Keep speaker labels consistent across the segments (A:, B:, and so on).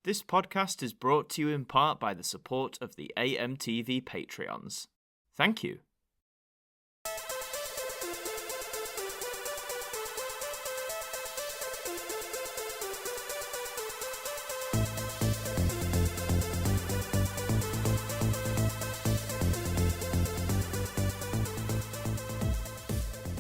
A: This podcast is brought to you in part by the support of the AMTV Patreons. Thank you.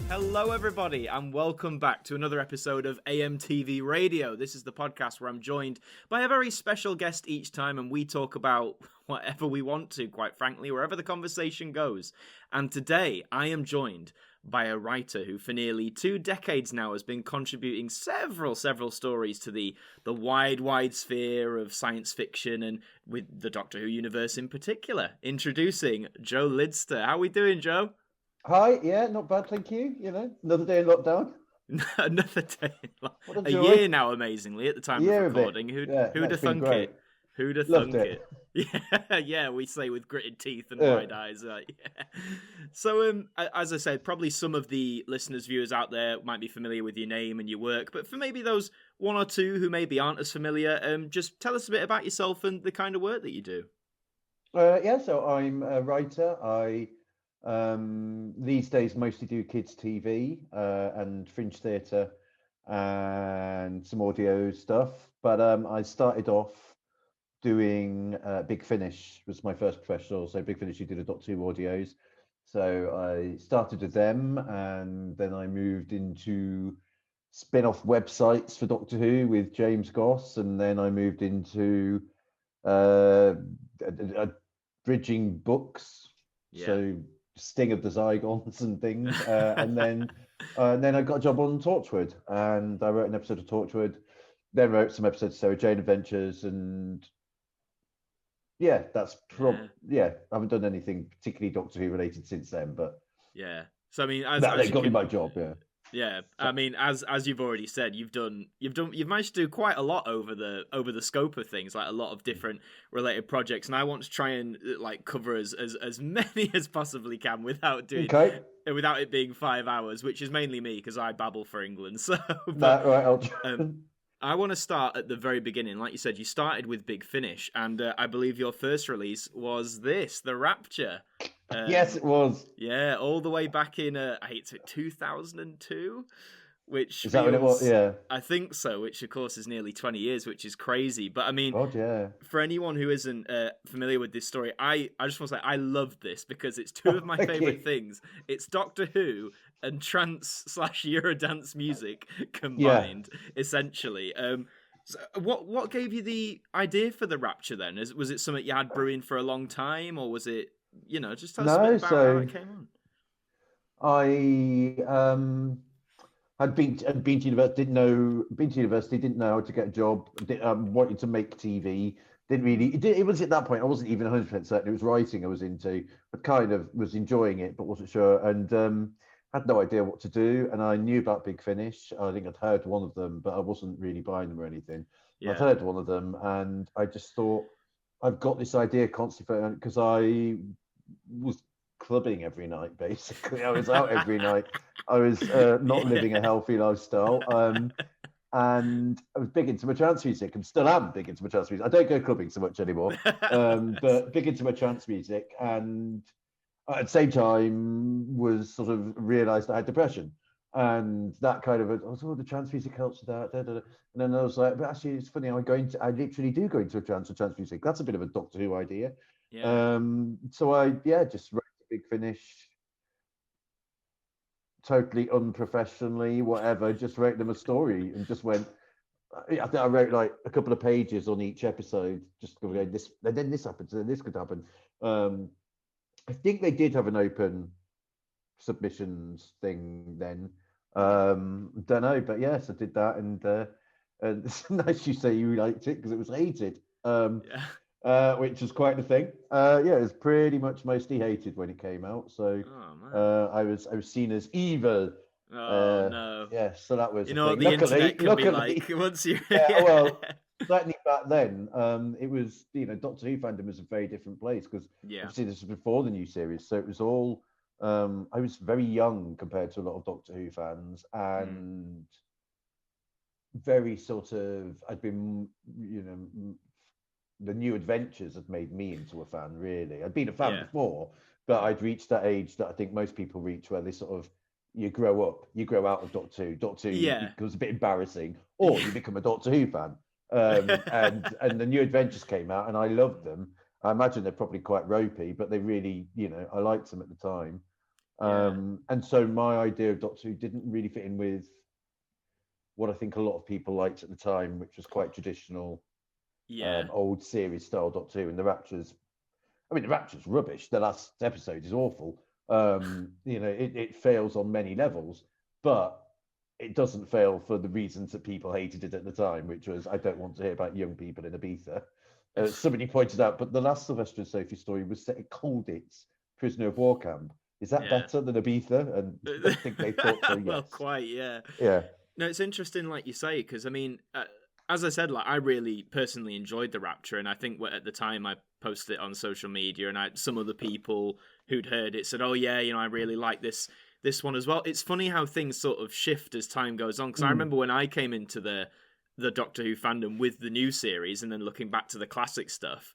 A: Hello everybody and welcome back to another episode of AMTV Radio. This is the podcast where I'm joined by a very special guest each time and we talk about whatever we want to, quite frankly, wherever the conversation goes. And today I am joined by a writer who for nearly 2 decades now has been contributing several stories to the wide sphere of science fiction and with the Doctor Who universe in particular. Introducing Joe Lidster. How are we doing, Joe?
B: Hi, yeah, not bad, thank you. You know, another day in lockdown.
A: Another day in lockdown. A
B: joy.
A: year now, amazingly, at the time of recording. Who'd have thunk it? Who'd have thunk it? Yeah, we say with gritted teeth and wide eyes. Yeah. So, as I said, probably some of the listeners, viewers out there might be familiar with your name and your work, but for maybe those one or two who maybe aren't as familiar, just tell us a bit about yourself and the kind of work that you do.
B: So I'm a writer. I these days mostly do kids TV and fringe theatre and some audio stuff. But I started off doing Big Finish was my first professional. So Big Finish, you did a Doctor Who audios. So I started with them, and then I moved into spin-off websites for Doctor Who with James Goss, and then I moved into bridging books. Yeah. So Sting of the Zygons and things, and then I got a job on Torchwood, and I wrote an episode of Torchwood, then wrote some episodes of Sarah Jane Adventures, and yeah, that's I haven't done anything particularly Doctor Who related since then, but
A: yeah. So I mean,
B: they got me my job, yeah.
A: Yeah, I mean, as you've already said, you've managed to do quite a lot over the scope of things, like a lot of different related projects, and I want to try and like cover as many as possibly can without it being 5 hours, which is mainly me because I babble for England. So, I want to start at the very beginning. Like you said, you started with Big Finish, and I believe your first release was The Rapture.
B: Yes, it was.
A: Yeah, all the way back in, 2002, which
B: is that what it was? Yeah,
A: I think so. Which of course is nearly 20 years, which is crazy. But I mean, for anyone who isn't familiar with this story, I just want to say I love this because it's two of my favorite things. It's Doctor Who and trance/Eurodance music combined, essentially. So what gave you the idea for The Rapture then? Was it something you had brewing for a long time, or was it? Just tell us a bit about how it came on.
B: I had been to university, didn't know how to get a job, wanted to make TV, it was at that point, I wasn't even 100% certain it was writing I was into, but kind of was enjoying it, but wasn't sure, and had no idea what to do, and I knew about Big Finish. I think I'd heard one of them, but I wasn't really buying them or anything. Yeah. I'd heard one of them, and I just thought, I've got this idea constantly, because I was clubbing every night, basically. I was out every night. I was not living a healthy lifestyle. And I was big into my trance music, and still am big into my trance music. I don't go clubbing so much anymore, but big into my trance music. And at the same time, was sort of realised I had depression. And that kind of, the trance music helps with that. And then I was like, but actually, it's funny. I literally do go into a trance music. That's a bit of a Doctor Who idea. Yeah. So I just wrote a Big Finish, totally unprofessionally, whatever. Just wrote them a story and just went. I think I wrote like a couple of pages on each episode, just going this, and then this happens, and then this could happen. I think they did have an open submissions thing then. Don't know, but yes, I did that, and it's nice you say you liked it because it was hated, which was quite the thing. It was pretty much mostly hated when it came out. So I was seen as evil.
A: No.
B: Yeah, so that was.
A: What the internet can be like once you.
B: Well, certainly back then, it was Doctor Who fandom was a very different place because obviously this was before the new series, so it was all. I was very young compared to a lot of Doctor Who fans, and very sort of I'd been the new adventures had made me into a fan. Really, I'd been a fan
A: Yeah.
B: before, but I'd reached that age that I think most people reach, where they sort of you grow out of Doctor Who. Doctor Who
A: Yeah.
B: becomes a bit embarrassing, or you become a Doctor Who fan. And the new adventures came out, and I loved them. I imagine they're probably quite ropey, but they really, I liked them at the time. And so my idea of Doctor Who didn't really fit in with what I think a lot of people liked at the time, which was quite traditional, old series style Doctor Who. And the Rapture's rubbish. The last episode is awful. It fails on many levels, but it doesn't fail for the reasons that people hated it at the time, which was, I don't want to hear about young people in Ibiza. Somebody pointed out, but the last Sylvester and Sophie story was set at Colditz prisoner of war camp. Is that better than Ibiza? And I think they thought so, yes.
A: Well, quite, yeah.
B: Yeah.
A: No, it's interesting, like you say, because, I mean, as I said, like I really personally enjoyed The Rapture, and I think at the time I posted it on social media, and some other people who'd heard it said, oh, yeah, I really like this one as well. It's funny how things sort of shift as time goes on, because I remember when I came into the Doctor Who fandom with the new series, and then looking back to the classic stuff,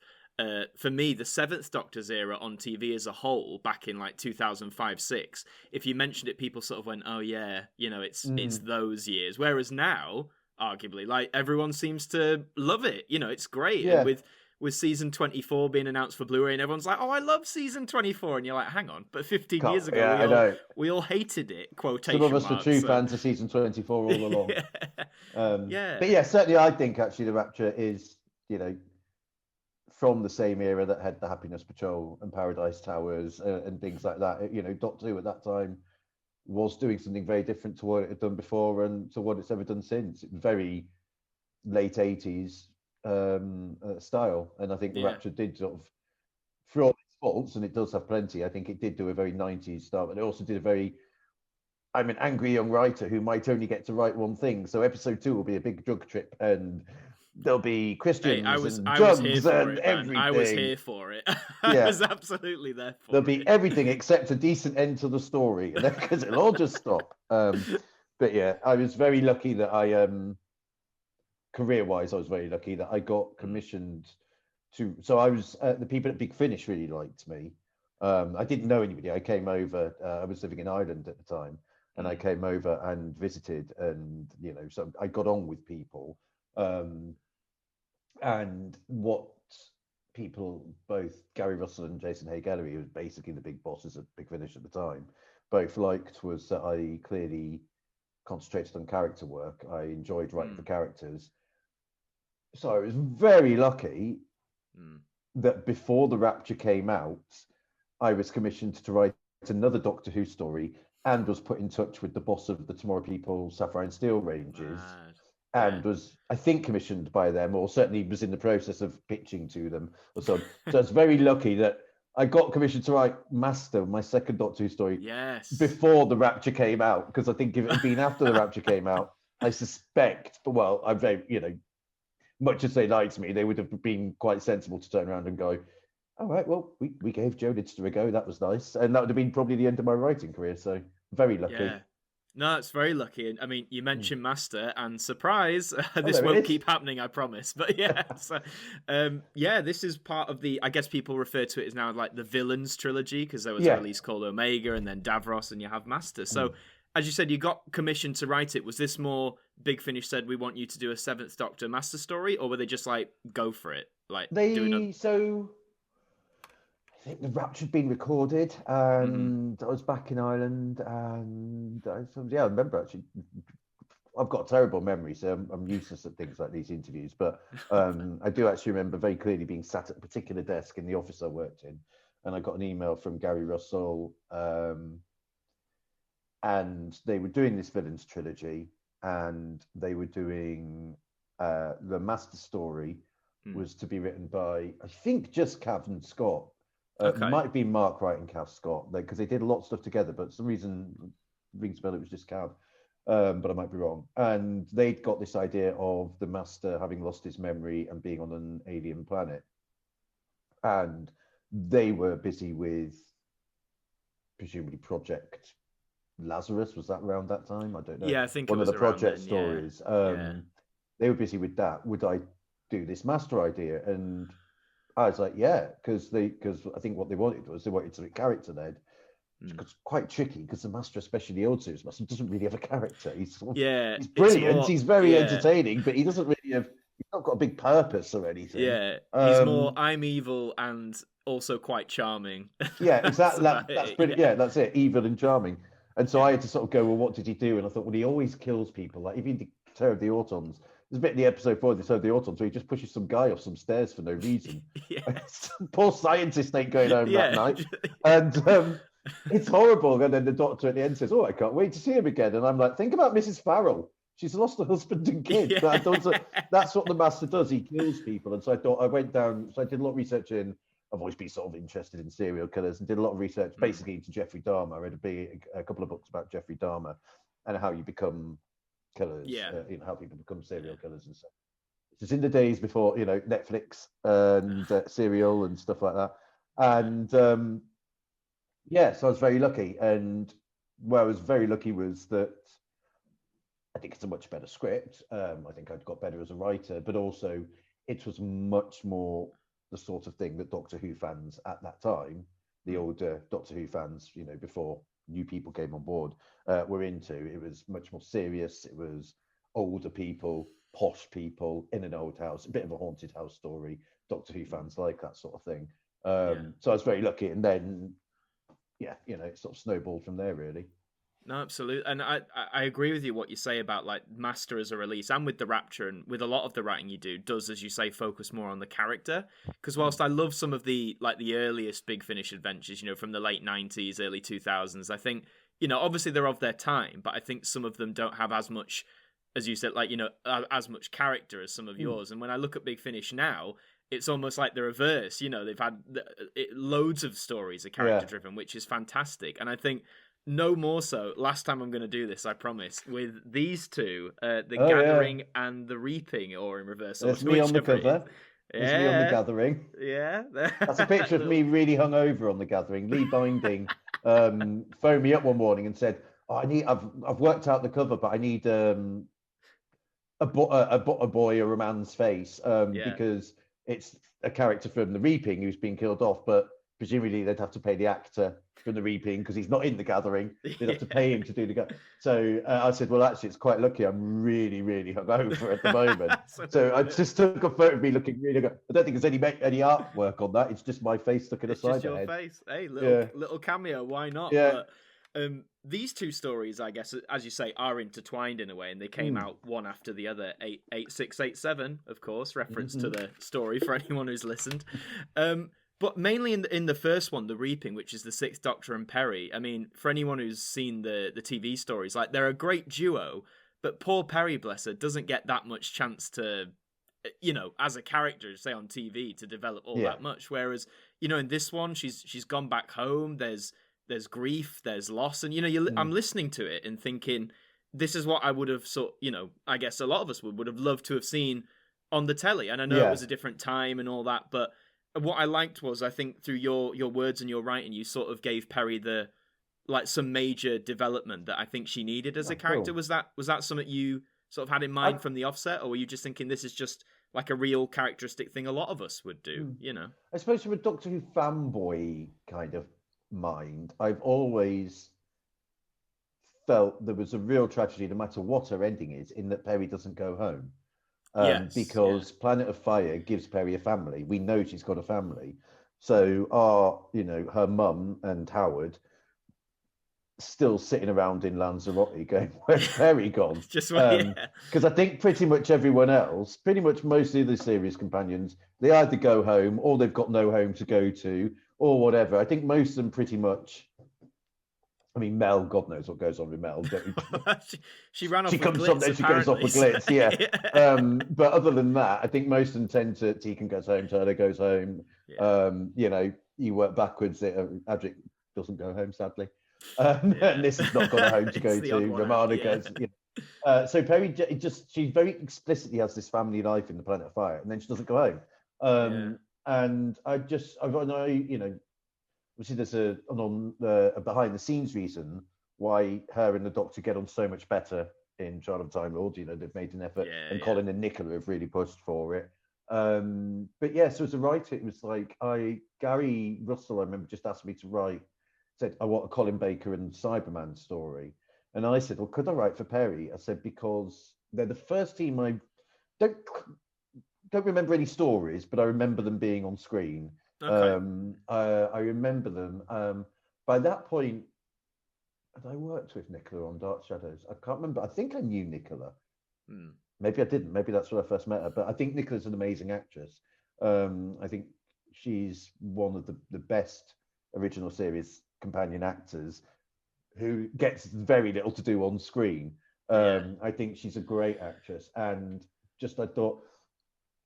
A: for me, the Seventh Doctor's era on TV as a whole, back in like 2005-06, if you mentioned it, people sort of went, "Oh yeah, it's those years." Whereas now, arguably, like everyone seems to love it. It's great.
B: Yeah.
A: And with season 24 being announced for Blu-ray, and everyone's like, "Oh, I love season 24," and you're like, "Hang on!" But 15 years ago, we all hated it. Quotation
B: Some of us
A: marks,
B: were true fans of season 24 all along.
A: Yeah.
B: But yeah, certainly, I think actually the Rapture is, from the same era that had the Happiness Patrol and Paradise Towers and things like that. Doctor Who at that time was doing something very different to what it had done before and to what it's ever done since. Very late 80s style. And I think the Rapture did sort of, for all its faults, and it does have plenty, I think it did do a very 90s style, but it also did a very, I'm an angry young writer who might only get to write one thing. So episode 2 will be a big drug trip, and there'll be Christians and drugs and everything.
A: I was here for it. I was absolutely there for
B: There'll be everything except a decent end to the story, because it'll all just stop. But yeah, I was very lucky that career-wise, I was very lucky that I got commissioned to. So I was the people at Big Finish really liked me. I didn't know anybody. I came over. I was living in Ireland at the time, and I came over and visited, and so I got on with people. And what people, both Gary Russell and Jason Hay-Gallery, who was basically the big bosses at Big Finish at the time, both liked was that I clearly concentrated on character work. I enjoyed writing for characters. So I was very lucky that before The Rapture came out, I was commissioned to write another Doctor Who story and was put in touch with the boss of the Tomorrow People Sapphire and Steel ranges. And was, I think, commissioned by them, or certainly was in the process of pitching to them or so. So I was very lucky that I got commissioned to write Master, my second Doctor Who story, before The Rapture came out. Because I think if it had been after The Rapture came out, I suspect, well, I'm very, much as they liked me, they would have been quite sensible to turn around and go, all right, well, we gave Joe Lidster a go. That was nice. And that would have been probably the end of my writing career. So very lucky. Yeah.
A: No, it's very lucky. I mean, you mentioned Master, and surprise, this won't keep happening, I promise. But yeah, so, this is part of the, I guess people refer to it as now like the Villains trilogy, because there was a release called Omega, and then Davros, and you have Master. So, as you said, you got commissioned to write it. Was this more Big Finish said, we want you to do a Seventh Doctor Master story, or were they just like, go for it? Like
B: So I think The Rapture had been recorded, and I was back in Ireland, and I remember actually. I've got a terrible memory, so I'm useless at things like these interviews. But I do actually remember very clearly being sat at a particular desk in the office I worked in, and I got an email from Gary Russell, and they were doing this Villains trilogy, and they were doing the Master story was to be written by, I think, just Cav and Scott. It might be Mark writing Cav Scott, because they did a lot of stuff together, but for some reason, rings a bell, it was just Cav. But I might be wrong. And they'd got this idea of the Master having lost his memory and being on an alien planet. And they were busy with, presumably, Project Lazarus. Was that around that time? I don't know.
A: Yeah, I think
B: one
A: it was
B: of the project
A: then,
B: stories.
A: Yeah.
B: They were busy with that. Would I do this master idea? And I was like, yeah, because I think what they wanted to be character led. It's quite tricky because the master, especially the old series master, doesn't really have a character. He's brilliant. He's very entertaining, but he doesn't really have. He's not got a big purpose or anything.
A: Yeah, he's more I'm evil and also quite charming.
B: Yeah, exactly. That's pretty. Yeah, that's it. Evil and charming. And so I had to sort of go, well, what did he do? And I thought, well, he always kills people. Like even the Terror of the Autons. There's a bit in the episode 4 of the Terror of the Autons where he just pushes some guy off some stairs for no reason. Poor scientist ain't going home that night. And it's horrible. And then the doctor at the end says, oh, I can't wait to see him again. And I'm like, think about Mrs. Farrell. She's lost her husband and kids. That's what the master does. He kills people. And so I thought I went down. So I did a lot of research in. I've always been sort of interested in serial killers and did a lot of research basically into Jeffrey Dahmer. I read a couple of books about Jeffrey Dahmer and how you become killers. How people become serial killers and stuff. It's in the days before Netflix and serial and stuff like that. And so I was very lucky. And where I was very lucky was that I think it's a much better script. I think I'd got better as a writer, but also it was much more the sort of thing that Doctor Who fans at that time, the older Doctor Who fans, before new people came on board, were into. It was much more serious. It was older people, posh people in an old house, a bit of a haunted house story. Doctor Who fans like that sort of thing. So I was very lucky. And then, it sort of snowballed from there, really.
A: No, absolutely. And I agree with you what you say about like Master as a release and with the Rapture and with a lot of the writing you do does, as you say, focus more on the character. Because whilst I love some of the earliest Big Finish adventures, from the late 90s, early 2000s, I think, obviously they're of their time, but I think some of them don't have as much, as you said, as much character as some of yours. And when I look at Big Finish now, it's almost like the reverse. They've had loads of stories are character driven, which is fantastic. And I think no more so. Last time I'm going to do this, I promise. With these two, the Gathering and the Reaping, or in reverse.
B: There's me on the cover. There's me on the Gathering.
A: Yeah,
B: that's a picture of me really hungover on the Gathering. Lee Binding phoned me up one morning and said, "Oh, I've worked out the cover, but I need a boy or a man's face because it's a character from the Reaping who's been killed off, but presumably they'd have to pay the actor from the Reaping because he's not in the Gathering. They'd have to pay him to do the Gathering." So I said, well, actually, it's quite lucky. I'm really, really hungover at the moment. So I just took a photo of me looking really good. I don't think there's any artwork on that. It's just my face stuck in a side.
A: It's just your face. Hey, little cameo. Why not?
B: Yeah.
A: But, these two stories, I guess, as you say, are intertwined in a way, and they came out one after the other. 88687, of course, reference to the story for anyone who's listened. But mainly in the first one, The Reaping, which is the Sixth Doctor and Perry. I mean, for anyone who's seen the TV stories, they're a great duo, but poor Perry, bless her, doesn't get that much chance to, as a character, say on TV, to develop all that much. Whereas, in this one, she's gone back home. There's grief, there's loss, and I'm listening to it and thinking, this is what I would have I guess a lot of us would have loved to have seen on the telly. And I know it was a different time and all that, but what I liked was, I think through your words and your writing, you sort of gave Perry some major development that I think she needed as a character. Cool. Was that something you sort of had in mind from the offset, or were you just thinking this is just like a real characteristic thing a lot of us would do?
B: I suppose from a Doctor Who fanboy kind of mind, I've always felt there was a real tragedy, no matter what her ending is, in that Perry doesn't go home. Because Planet of Fire gives Perry a family. We know she's got a family. So her mum and Howard still sitting around in Lanzarote going, where's Perry gone? Because I think pretty much everyone else, pretty much most of the series companions, they either go home or they've got no home to go to or whatever. I think most of them pretty much. I mean, Mel, God knows what goes on with Mel.
A: she ran off.
B: She comes
A: Glitz,
B: up, she goes off with Glitz, But other than that, I think most of them tend to. Tegan goes home, Turner goes home. You work backwards. Adric doesn't go home, sadly, and this has not got a home to go to. Romana goes. So Perry she very explicitly has this family life in the Planet of Fire, and then she doesn't go home. And obviously there's a behind the scenes reason why her and the Doctor get on so much better in Child of Time Lord. They've made an effort, and Colin and Nicola have really pushed for it. But yeah, so as a writer, it was like Gary Russell, I remember, just asked me to write, said, I want a Colin Baker and Cyberman story. And I said, well, could I write for Perry? I said, because they're the first team I don't remember any stories, but I remember them being on screen.
A: Okay.
B: I remember them. By that point, had I worked with Nicola on Dark Shadows? I can't remember. I think I knew Nicola. Maybe I didn't. Maybe that's when I first met her. But I think Nicola's an amazing actress. I think she's one of the best original series companion actors who gets very little to do on screen. I think she's a great actress. And just I thought,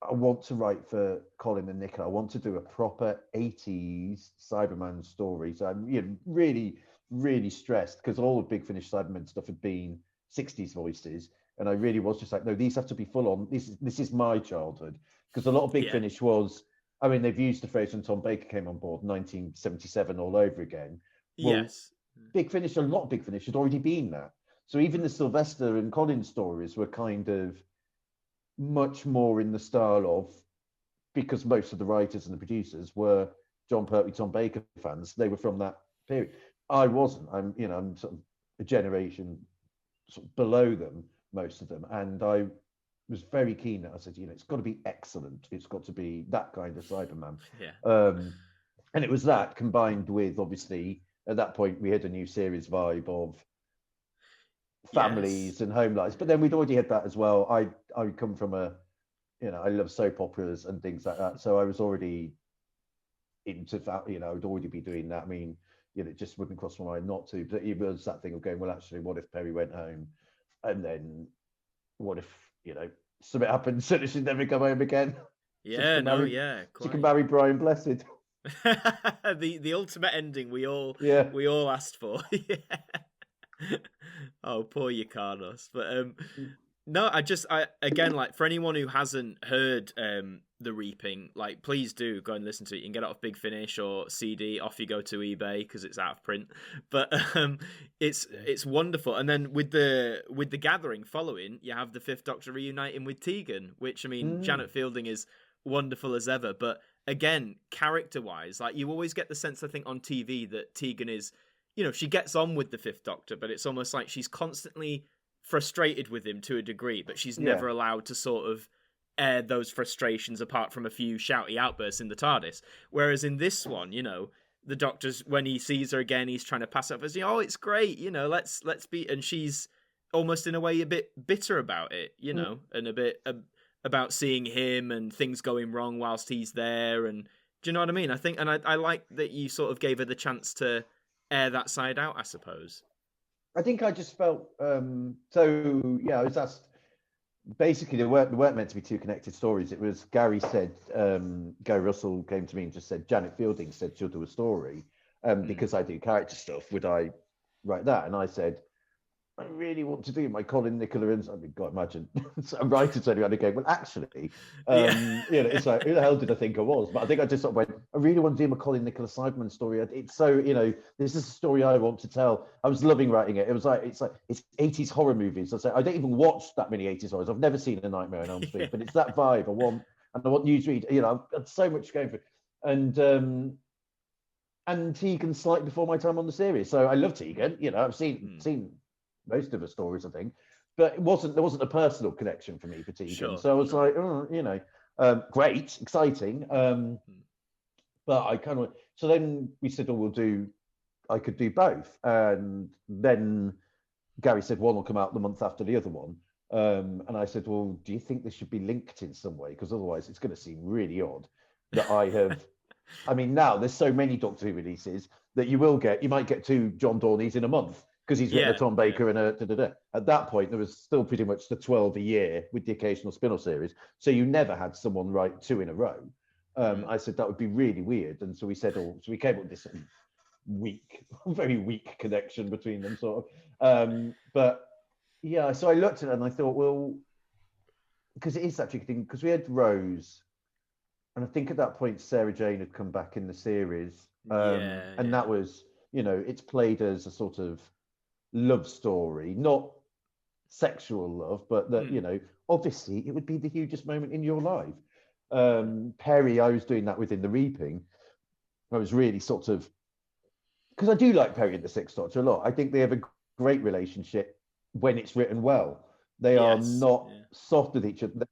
B: I want to write for Colin and Nicola. I want to do a proper 80s Cyberman story. So I'm really, really stressed because all the Big Finish Cyberman stuff had been 60s voices. And I really was just like, no, these have to be full on. This is my childhood. Because a lot of Big Finish was, I mean, they've used the phrase when Tom Baker came on board, 1977 all over again. Well,
A: Yes.
B: Big Finish, a lot of Big Finish had already been that. So even the Sylvester and Colin stories were kind of much more in the style of, because most of the writers and the producers were John Pertwee, Tom Baker fans. They were from that period. I wasn't. I'm sort of a generation sort of below them, most of them, and I was very keen that I said, it's got to be excellent. It's got to be that kind of Cyberman. And it was that combined with, obviously, at that point we had a new series vibe of families and home lives, but then we'd already had that as well. I come from I love soap operas and things like that, so I was already into that. I'd already be doing that. I mean, it just wouldn't cross my mind not to. But it was that thing of going, well, actually, what if Perry went home, and then what if something happened so that she'd never come home again?
A: She
B: can marry Brian Blessed.
A: the ultimate ending we all asked for. Oh, poor Yukanos. But no, I again, like, for anyone who hasn't heard The Reaping, like, please do go and listen to it. You can get it off Big Finish or CD. Off you go to eBay because it's out of print. But it's wonderful. And then with the Gathering following, you have the Fifth Doctor reuniting with Tegan, which, I mean, Janet Fielding is wonderful as ever. But again, character-wise, like, you always get the sense, I think, on TV that Tegan is, she gets on with the Fifth Doctor, but it's almost like she's constantly frustrated with him to a degree, but she's never allowed to sort of air those frustrations apart from a few shouty outbursts in the TARDIS. Whereas in this one, the Doctor's, when he sees her again, he's trying to pass it off as, oh, it's great, let's be, and she's almost in a way a bit bitter about it, and a bit about seeing him and things going wrong whilst he's there. And do you know what I mean? I think, and I like that you sort of gave her the chance to air that side out, I suppose.
B: I think I just felt I was asked, basically there weren't meant to be two connected stories. It was Gary Russell came to me and just said, Janet Fielding said she'll do a story, because I do character stuff, would I write that? And I said, I really want to do my Colin, Nicola, and I mean, God, imagine a writer turning around and going, well, actually, it's like, who the hell did I think I was? But I think I just sort of went, I really want to do my Colin, Nicola Cyberman story. It's so, this is a story I want to tell. I was loving writing it. It was like, it's 80s horror movies. I don't even watch that many 80s horrors. I've never seen A Nightmare on Elm Street, but it's that vibe. I want newsread. I've got so much going for it. And Tegan slightly before my time on the series. So I love Tegan. I've seen most of her stories, I think, but there wasn't a personal connection for me for Tegan. Sure, so I was like, great, exciting, but I kind of. So then we said, I could do both, and then Gary said one will come out the month after the other one, and I said, well, do you think this should be linked in some way? Because otherwise, it's going to seem really odd that I have. I mean, now there's so many Doctor Who releases that you might get two John Dorneys in a month, because he's written a Tom Baker and a At that point, there was still pretty much the 12 a year with the occasional spin-off series. So you never had someone write two in a row. I said that would be really weird. And so we said, so we came up with this very weak connection between them, sort of. But yeah, so I looked at it and I thought, well, because it is such a good thing, because we had Rose, and I think at that point, Sarah Jane had come back in the series. And that was, it's played as a sort of love story, not sexual love, but that obviously it would be the hugest moment in your life. Perry, I was doing that within The Reaping. I was really sort of, because I do like Perry and the Sixth Doctor a lot. I think they have a great relationship when it's written well. They are not soft with each other. They're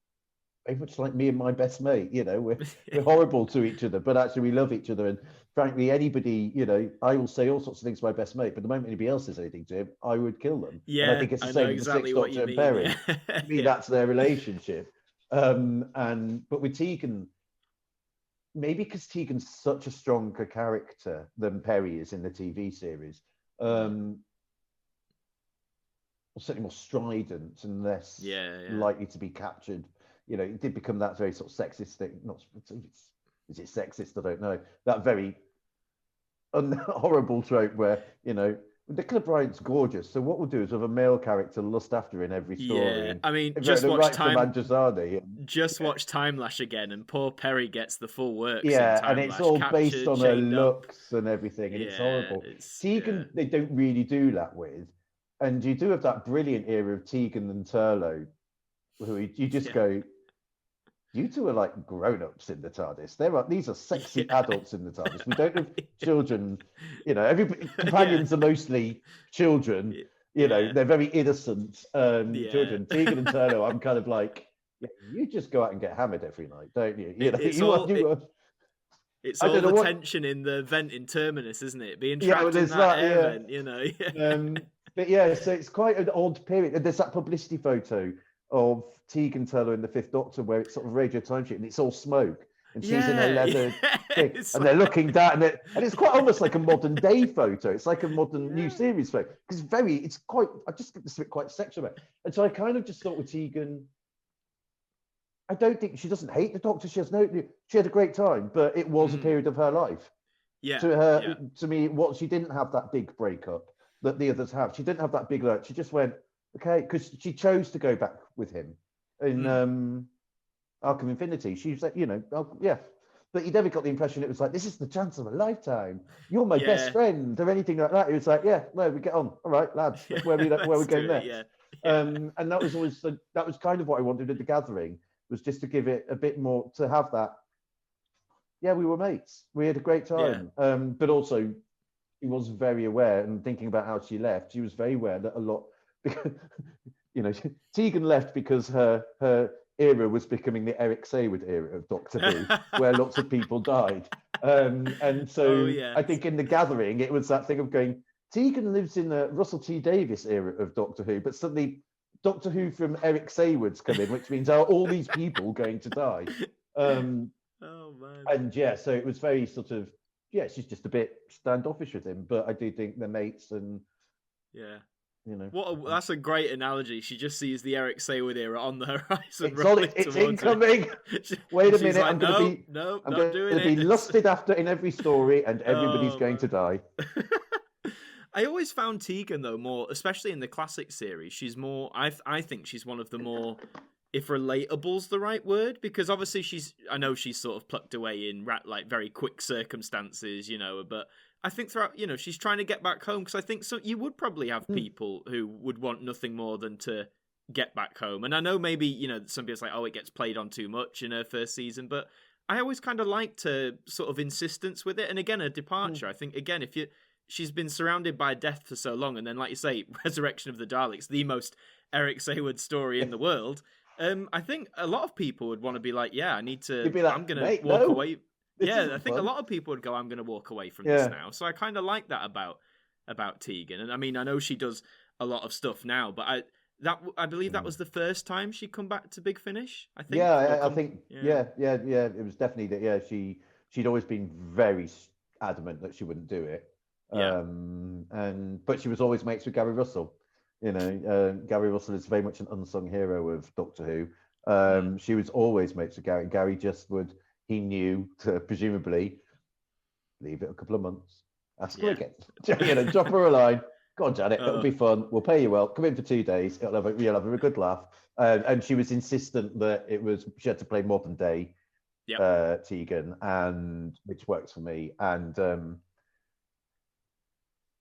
B: very much like me and my best mate. We're horrible to each other, but actually we love each other. And frankly, anybody, I will say all sorts of things to my best mate, but the moment anybody else says anything to him, I would kill them.
A: Yeah,
B: and I think it's the same with the Sixth Doctor and Perry.
A: Yeah.
B: To me, that's their relationship. But with Tegan, maybe because Tegan's such a stronger character than Perry is in the TV series, or certainly more strident and less likely to be captured. It did become that very sort of sexist thing. Is it sexist? I don't know. That very horrible trope where, Nicola Bryant's gorgeous. So what we'll do is have a male character lust after her in every story.
A: Yeah, I mean,
B: just watch
A: Timelash again, and poor Perry gets the full works.
B: Yeah, and it's all based on her looks and everything, and it's horrible. Tegan, they don't really do that with, and you do have that brilliant era of Tegan and Turlough, who you just go, you two are like grown-ups in the TARDIS. These are sexy adults in the TARDIS. We don't have children. Companions are mostly children. They're very innocent children. Tegan and Turlough, I'm kind of like, you just go out and get hammered every night, don't you?
A: It's all the tension in the vent in Terminus, isn't it? Being trapped in that air vent,
B: But yeah, so it's quite an odd period. There's that publicity photo of Tegan Turlough in the Fifth Doctor where it's sort of radio timesheet and it's all smoke and she's in her leather thing, and they're looking down and it's quite almost like a modern day photo. It's like a modern new series photo because I just think this bit quite sexual. And so I kind of just thought with Tegan, I don't think she doesn't hate the Doctor. She had a great time, but it was a period of her life.
A: Yeah.
B: To me, she didn't have that big breakup that the others have. She didn't have that big She just went, okay, because she chose to go back with him in Arc of Infinity. She was like, but you never got the impression it was like, this is the chance of a lifetime. You're my best friend or anything like that. It was like, we get on. All right, lads, where we go next. And that was always that was kind of what I wanted at The Gathering, was just to give it a bit more, to have that. Yeah, we were mates. We had a great time. But also, she was very aware, and thinking about how she left, she was very aware that a lot. Tegan left because her era was becoming the Eric Sayward era of Doctor Who, where lots of people died. And so I think in The Gathering, it was that thing of going, Tegan lives in the Russell T Davies era of Doctor Who, but suddenly Doctor Who from Eric Sayward's come in, which means are all these people going to die? And so it was very sort of, she's just a bit standoffish with him, but I do think they're mates and
A: that's a great analogy. She just sees the Eric Sayward era on the horizon.
B: It's incoming. Wait a minute,
A: like,
B: I'm going to be lusted after in every story, and everybody's going to die.
A: I always found Tegan though more, especially in the classic series. She's more. I think she's one of the more, if relatable's the right word, because obviously I know she's sort of plucked away in like very quick circumstances, but I think throughout, she's trying to get back home, because I think you would probably have people who would want nothing more than to get back home. And I know maybe, some people say, oh, it gets played on too much in her first season, but I always kind of liked her sort of insistence with it. And again, her departure, I think, again, she's been surrounded by death for so long, and then, like you say, Resurrection of the Daleks, the most Eric Sayward story in the world. I think a lot of people would want to be like, I'm going to walk away. I think a lot of people would go, I'm going to walk away from this now. So I kind of like that about Tegan. And I mean, I know she does a lot of stuff now, but I believe that was the first time she'd come back to Big Finish. I think.
B: I think. It was definitely that. Yeah, she'd always been very adamant that she wouldn't do it. But she was always mates with Gary Russell. Gary Russell is very much an unsung hero of Doctor Who. She was always mates with Gary. Gary just would. He knew to presumably leave it a couple of months. Ask her again. Drop her a line. Go on, Janet. It'll be fun. We'll pay you well. Come in for 2 days. You'll have a good laugh. And she was insistent that she had to play modern day Tegan, and which works for me. And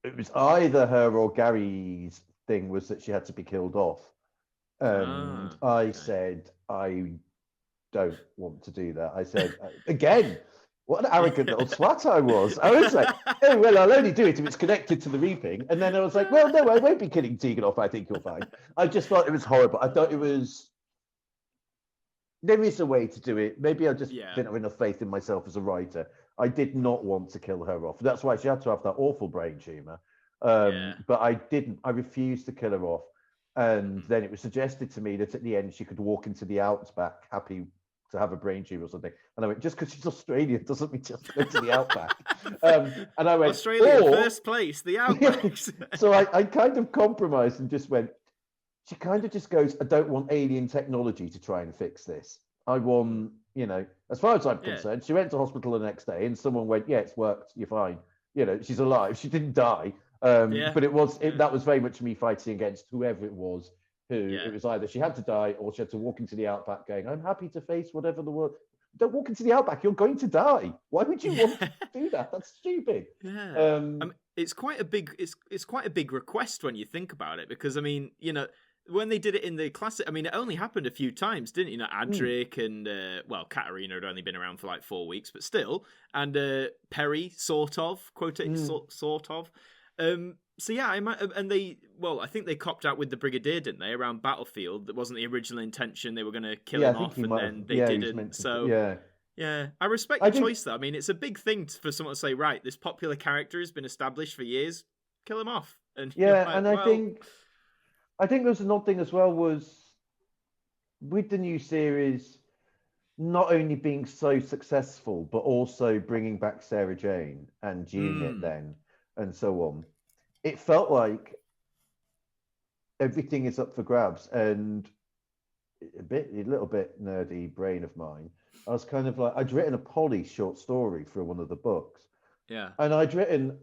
B: it was either her or Gary's thing was that she had to be killed off. And I said don't want to do that. I said, again, what an arrogant little twat I was. I was like, oh, well, I'll only do it if it's connected to the reaping. And then I was like, well, no, I won't be killing Tegan off. I think you'll find. I just thought it was horrible. I thought it was... There is a way to do it. Maybe I just didn't have enough faith in myself as a writer. I did not want to kill her off. That's why she had to have that awful brain tumor. But I didn't. I refused to kill her off. And then it was suggested to me that at the end she could walk into the outback happy to have a brain tumor or something. And I went, just because she's Australian doesn't mean just go to the outback. And I went,
A: Australia, first place, the outback.
B: So I kind of compromised and just went, she kind of just goes, I don't want alien technology to try and fix this. I want, as far as I'm concerned, she went to hospital the next day and someone went, yeah, it's worked, you're fine. She's alive. She didn't die. But that was very much me fighting against whoever it was it was either she had to die or she had to walk into the outback going, I'm happy to face whatever the world. Don't walk into the outback, you're going to die. Why would you want to do that? That's stupid.
A: I mean, it's quite a big request when you think about it, because I mean, when they did it in the classic, I mean, it only happened a few times, didn't it? Adric and Katarina had only been around for like 4 weeks, but still, and Perry, sort of. So yeah, I think they copped out with the Brigadier, didn't they? Around Battlefield, that wasn't the original intention. They were going to kill him off, and then they didn't. So I respect the choice, though. I mean, it's a big thing for someone to say, right, this popular character has been established for years, kill him off. And
B: I think there's an odd thing as well was with the new series not only being so successful, but also bringing back Sarah Jane and Juliet then and so on. It felt like everything is up for grabs, and a little bit nerdy brain of mine. I was kind of like, I'd written a Polly short story for one of the books.
A: Yeah.
B: And I'd written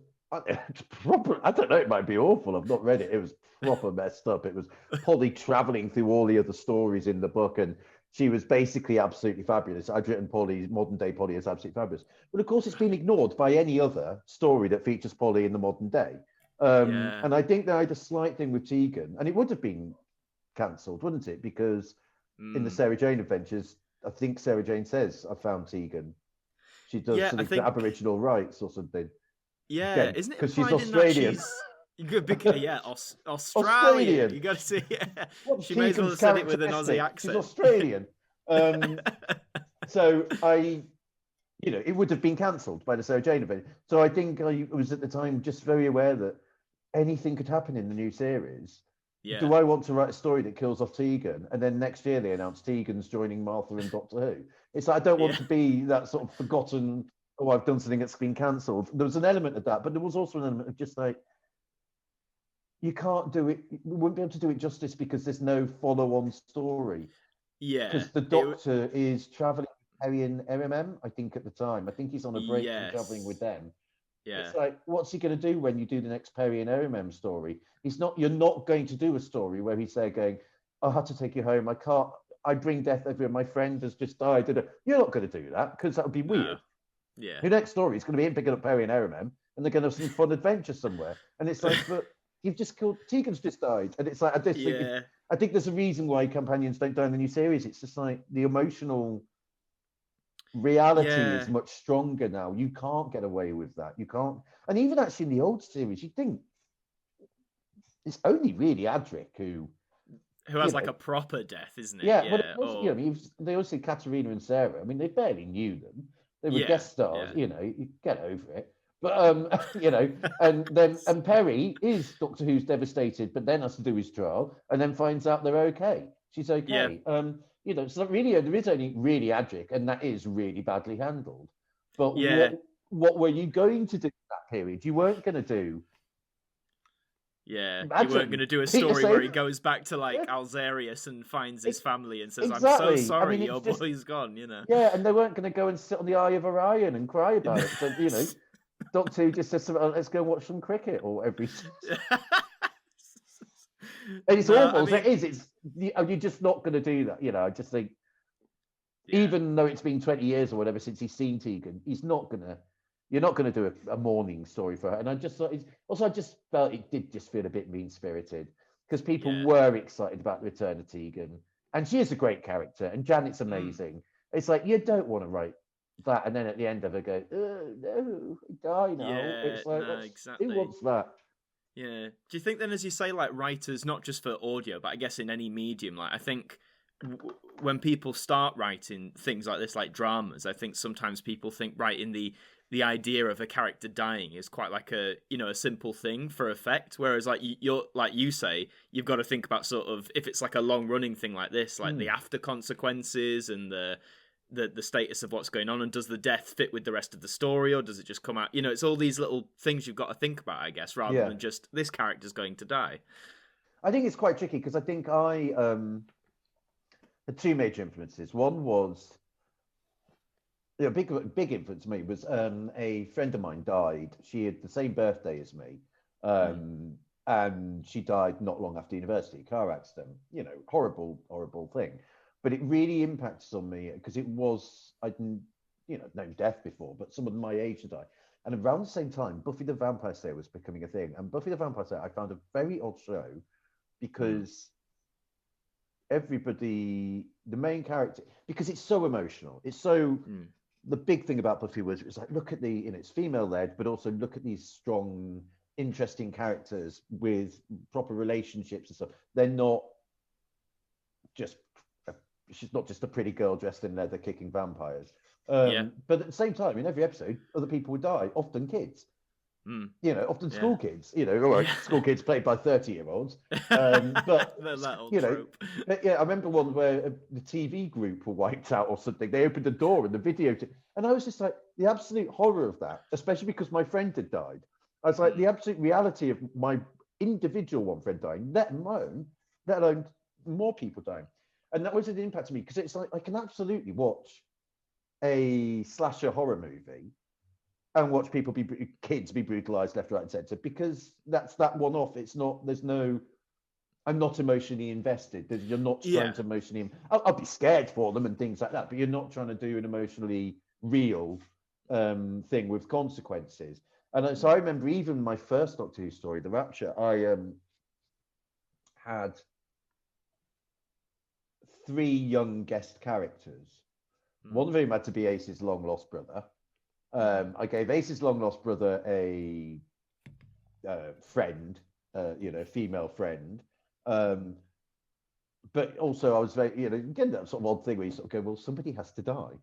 B: proper, I don't know, it might be awful. I've not read it. It was proper messed up. It was Polly traveling through all the other stories in the book, and she was basically absolutely fabulous. I'd written modern day Polly is absolutely fabulous. But of course, it's been ignored by any other story that features Polly in the modern day. And I think they had a slight thing with Tegan, and it would have been cancelled, wouldn't it? Because in the Sarah Jane adventures, I think Sarah Jane says, I found Tegan. She does Aboriginal rights or something.
A: Yeah,
B: again,
A: isn't it?
B: Because she's Australian.
A: Australian. You got to see. She may as well have said it with an Aussie accent.
B: She's Australian. So it would have been cancelled by the Sarah Jane event. So I think I was at the time just very aware that anything could happen in the new series. Yeah. Do I want to write a story that kills off Tegan, and then next year they announce Tegan's joining Martha and Doctor Who? It's like I don't want to be that sort of forgotten. Oh, I've done something that's been cancelled. There was an element of that, but there was also an element of just like, you can't do it. We wouldn't be able to do it justice because there's no follow-on story.
A: Yeah.
B: Because the Doctor is travelling with Perry and RMM, I think, at the time. I think he's on a break from travelling with them. Yeah. It's like, what's he going to do when you do the next Perry and RMM story? You're not going to do a story where he's there going, I had to take you home. I bring death everywhere. My friend has just died. You're not going to do that because that would be weird.
A: Yeah.
B: Your next story is going to be him picking up Perry and RMM, and they're going to have some fun adventure somewhere. And it's like, but you've just killed, Tegan's just died. And it's like, I think there's a reason why companions don't die in the new series. It's just like the emotional reality is much stronger now. You can't get away with that. You can't. And even actually in the old series, you think it's only really Adric who
A: has like a proper death, isn't it?
B: Yeah. But they also say Katarina and Sarah. I mean, they barely knew them. They were guest stars. You get over it. But and Perry is Doctor Who's devastated, but then has to do his trial, and then finds out they're okay. She's okay. So really, there is only really Adric, and that is really badly handled. But what were you going to do in that period? You weren't going to do.
A: Yeah, you weren't going to do a story where he goes back to like Alzarius and finds his family and says, "I'm so sorry, your boy's gone."
B: Yeah, and they weren't going to go and sit on the Eye of Orion and cry about it. So Doctor Who just says, "Let's go watch some cricket," or every. And it's awful. I mean, you're just not going to do that. I just think, even though it's been 20 years or whatever since he's seen Tegan, you're not going to do a mourning story for her. And I just thought, I just felt it did just feel a bit mean-spirited because people were excited about the return of Tegan. And she is a great character, and Janet's amazing. It's like you don't want to write that, and then at the end of it go, oh, no, I die now.
A: Yeah,
B: It's like,
A: no,
B: who
A: exactly.
B: wants that?
A: Yeah. Do you think then, as you say, like writers, not just for audio, but I guess in any medium, like I think when people start writing things like this, like dramas, I think sometimes people think writing the idea of a character dying is quite like a a simple thing for effect, whereas like you're like you say, you've got to think about sort of if it's like a long running thing like this, like the after consequences and the status of what's going on, and does the death fit with the rest of the story, or does it just come out? It's all these little things you've got to think about, I guess, rather than just this character's going to die.
B: I think it's quite tricky because I think I had two major influences. One was big influence to me was a friend of mine died. She had the same birthday as me, and she died not long after university, car accident. Horrible thing. But it really impacted on me because I'd known death before, but someone my age had died. And around the same time, Buffy the Vampire Slayer was becoming a thing. And Buffy the Vampire Slayer, I found a very odd show because everybody, the main character, because it's so emotional. It's so, the big thing about Buffy was, it's like, look at it's female led, but also look at these strong, interesting characters with proper relationships and stuff. They're not just, she's not just a pretty girl dressed in leather kicking vampires. But at the same time, in every episode, other people would die, often kids. Often school kids. School kids played by 30-year-olds. But I remember one where the TV group were wiped out or something. They opened the door and the video, and I was just like, the absolute horror of that, especially because my friend had died. I was like, the absolute reality of my individual one friend dying, let alone more people dying. And that was an impact to me because it's like I can absolutely watch a slasher horror movie and watch kids be brutalized left, right, and center because that's that one off. It's not. I'm not emotionally invested. You're not trying to emotionally. I'll be scared for them and things like that, but you're not trying to do an emotionally real thing with consequences. And so I remember even my first Doctor Who story, The Rapture, I had 3 young guest characters. One of whom had to be Ace's long lost brother. I gave Ace's long lost brother a friend, female friend. But also I was very, again, that sort of odd thing where you sort of go, well, somebody has to die.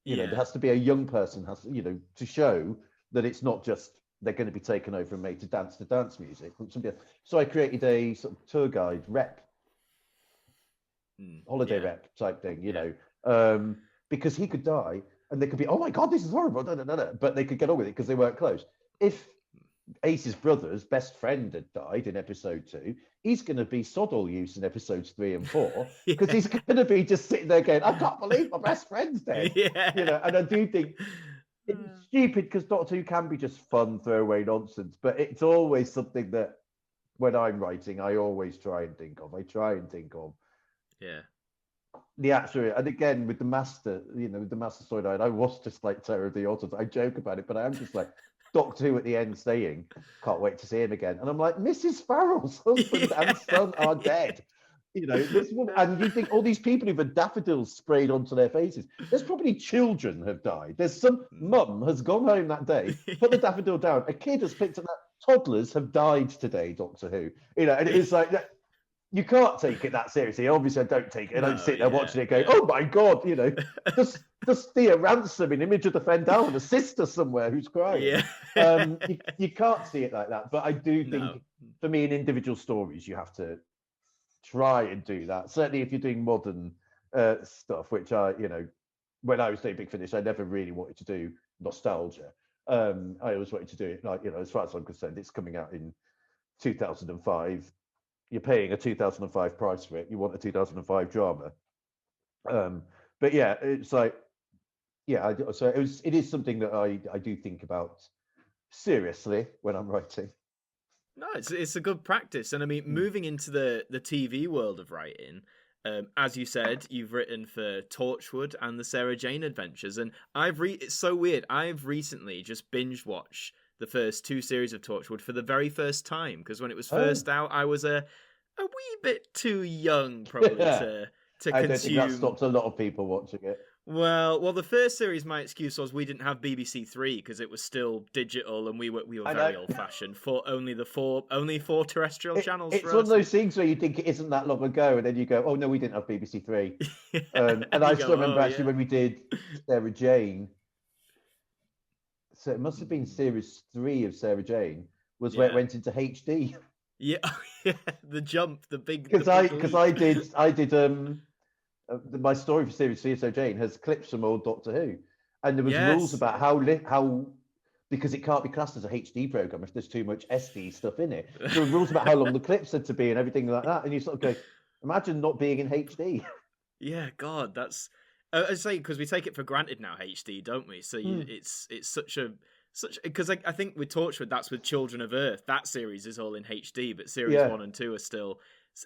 B: There has to be a young person, to show that it's not just they're going to be taken over and made to dance music. So I created a sort of tour guide rep, holiday rep type thing, because he could die and they could be, oh my God, this is horrible, but they could get on with it because they weren't close. If Ace's brother's best friend had died in episode 2, he's going to be sod all use in episodes 3 and 4 because he's going to be just sitting there going, I can't believe my best friend's dead. And I do think it's stupid because Doctor Who can be just fun throwaway nonsense, but it's always something that when I'm writing I always try and think of. The actual, and again with the master, with the master storyline, I was just like Terror of the Autumn. I joke about it, but I am just like Doctor Who at the end saying, "Can't wait to see him again," and I'm like, Mrs. Farrell's husband and son are dead. This woman, and you think all these people who've had daffodils sprayed onto their faces. There's probably children have died. There's some mum has gone home that day, put the daffodil down. A kid has picked up that. Toddlers have died today. Doctor Who, and it's like that. You can't take it that seriously. Obviously, I don't take it. I don't sit there watching it going, oh my God, does Thea Ransom in Image of the Fendal and a sister somewhere who's crying? You can't see it like that. But I do think, for me, in individual stories, you have to try and do that. Certainly if you're doing modern stuff, which when I was doing Big Finish, I never really wanted to do nostalgia. I always wanted to do it, like, as far as I'm concerned, it's coming out in 2005. You're paying a 2005 price for it. You want a 2005 drama. But yeah, it's like, so it is something that I do think about seriously when I'm writing.
A: No, it's a good practice. And I mean, moving into the TV world of writing, as you said, you've written for Torchwood and the Sarah Jane Adventures. And it's so weird. I've recently just binge watched the first 2 series of Torchwood for the very first time, because when it was first out, I was a wee bit too young probably to consume.
B: I don't think that stopped a lot of people watching it.
A: Well, the first series, my excuse was we didn't have BBC Three because it was still digital and we were
B: I
A: very
B: know.
A: old fashioned. For only four terrestrial channels
B: It's
A: for
B: one of
A: us.
B: those things where you think it isn't that long ago, and then you go, "Oh no, we didn't have BBC Three." And
A: And
B: I
A: you
B: still
A: go,
B: remember
A: oh
B: actually
A: yeah,
B: when we did Sarah Jane. So it must have been series 3 of Sarah Jane was where it
A: yeah,
B: went into HD.
A: yeah, yeah. The jump, the
B: because
A: big
B: I
A: leap.
B: did my story for series 3 of Sarah Jane has clips from old Doctor Who, and there was rules
A: Yes,
B: about
A: yeah.
B: how because it can't be classed as a HD program if there's too much SD stuff in it. So there were rules about how long the clips had to be and everything like that, and you sort of go, imagine not being in HD.
A: Yeah, God, that's. I say because we take it for granted now, HD, don't we? So it's such because I think with Torchwood, that's with Children of Earth. That series is all in HD, but series
B: Yeah,
A: 1 and 2 are still.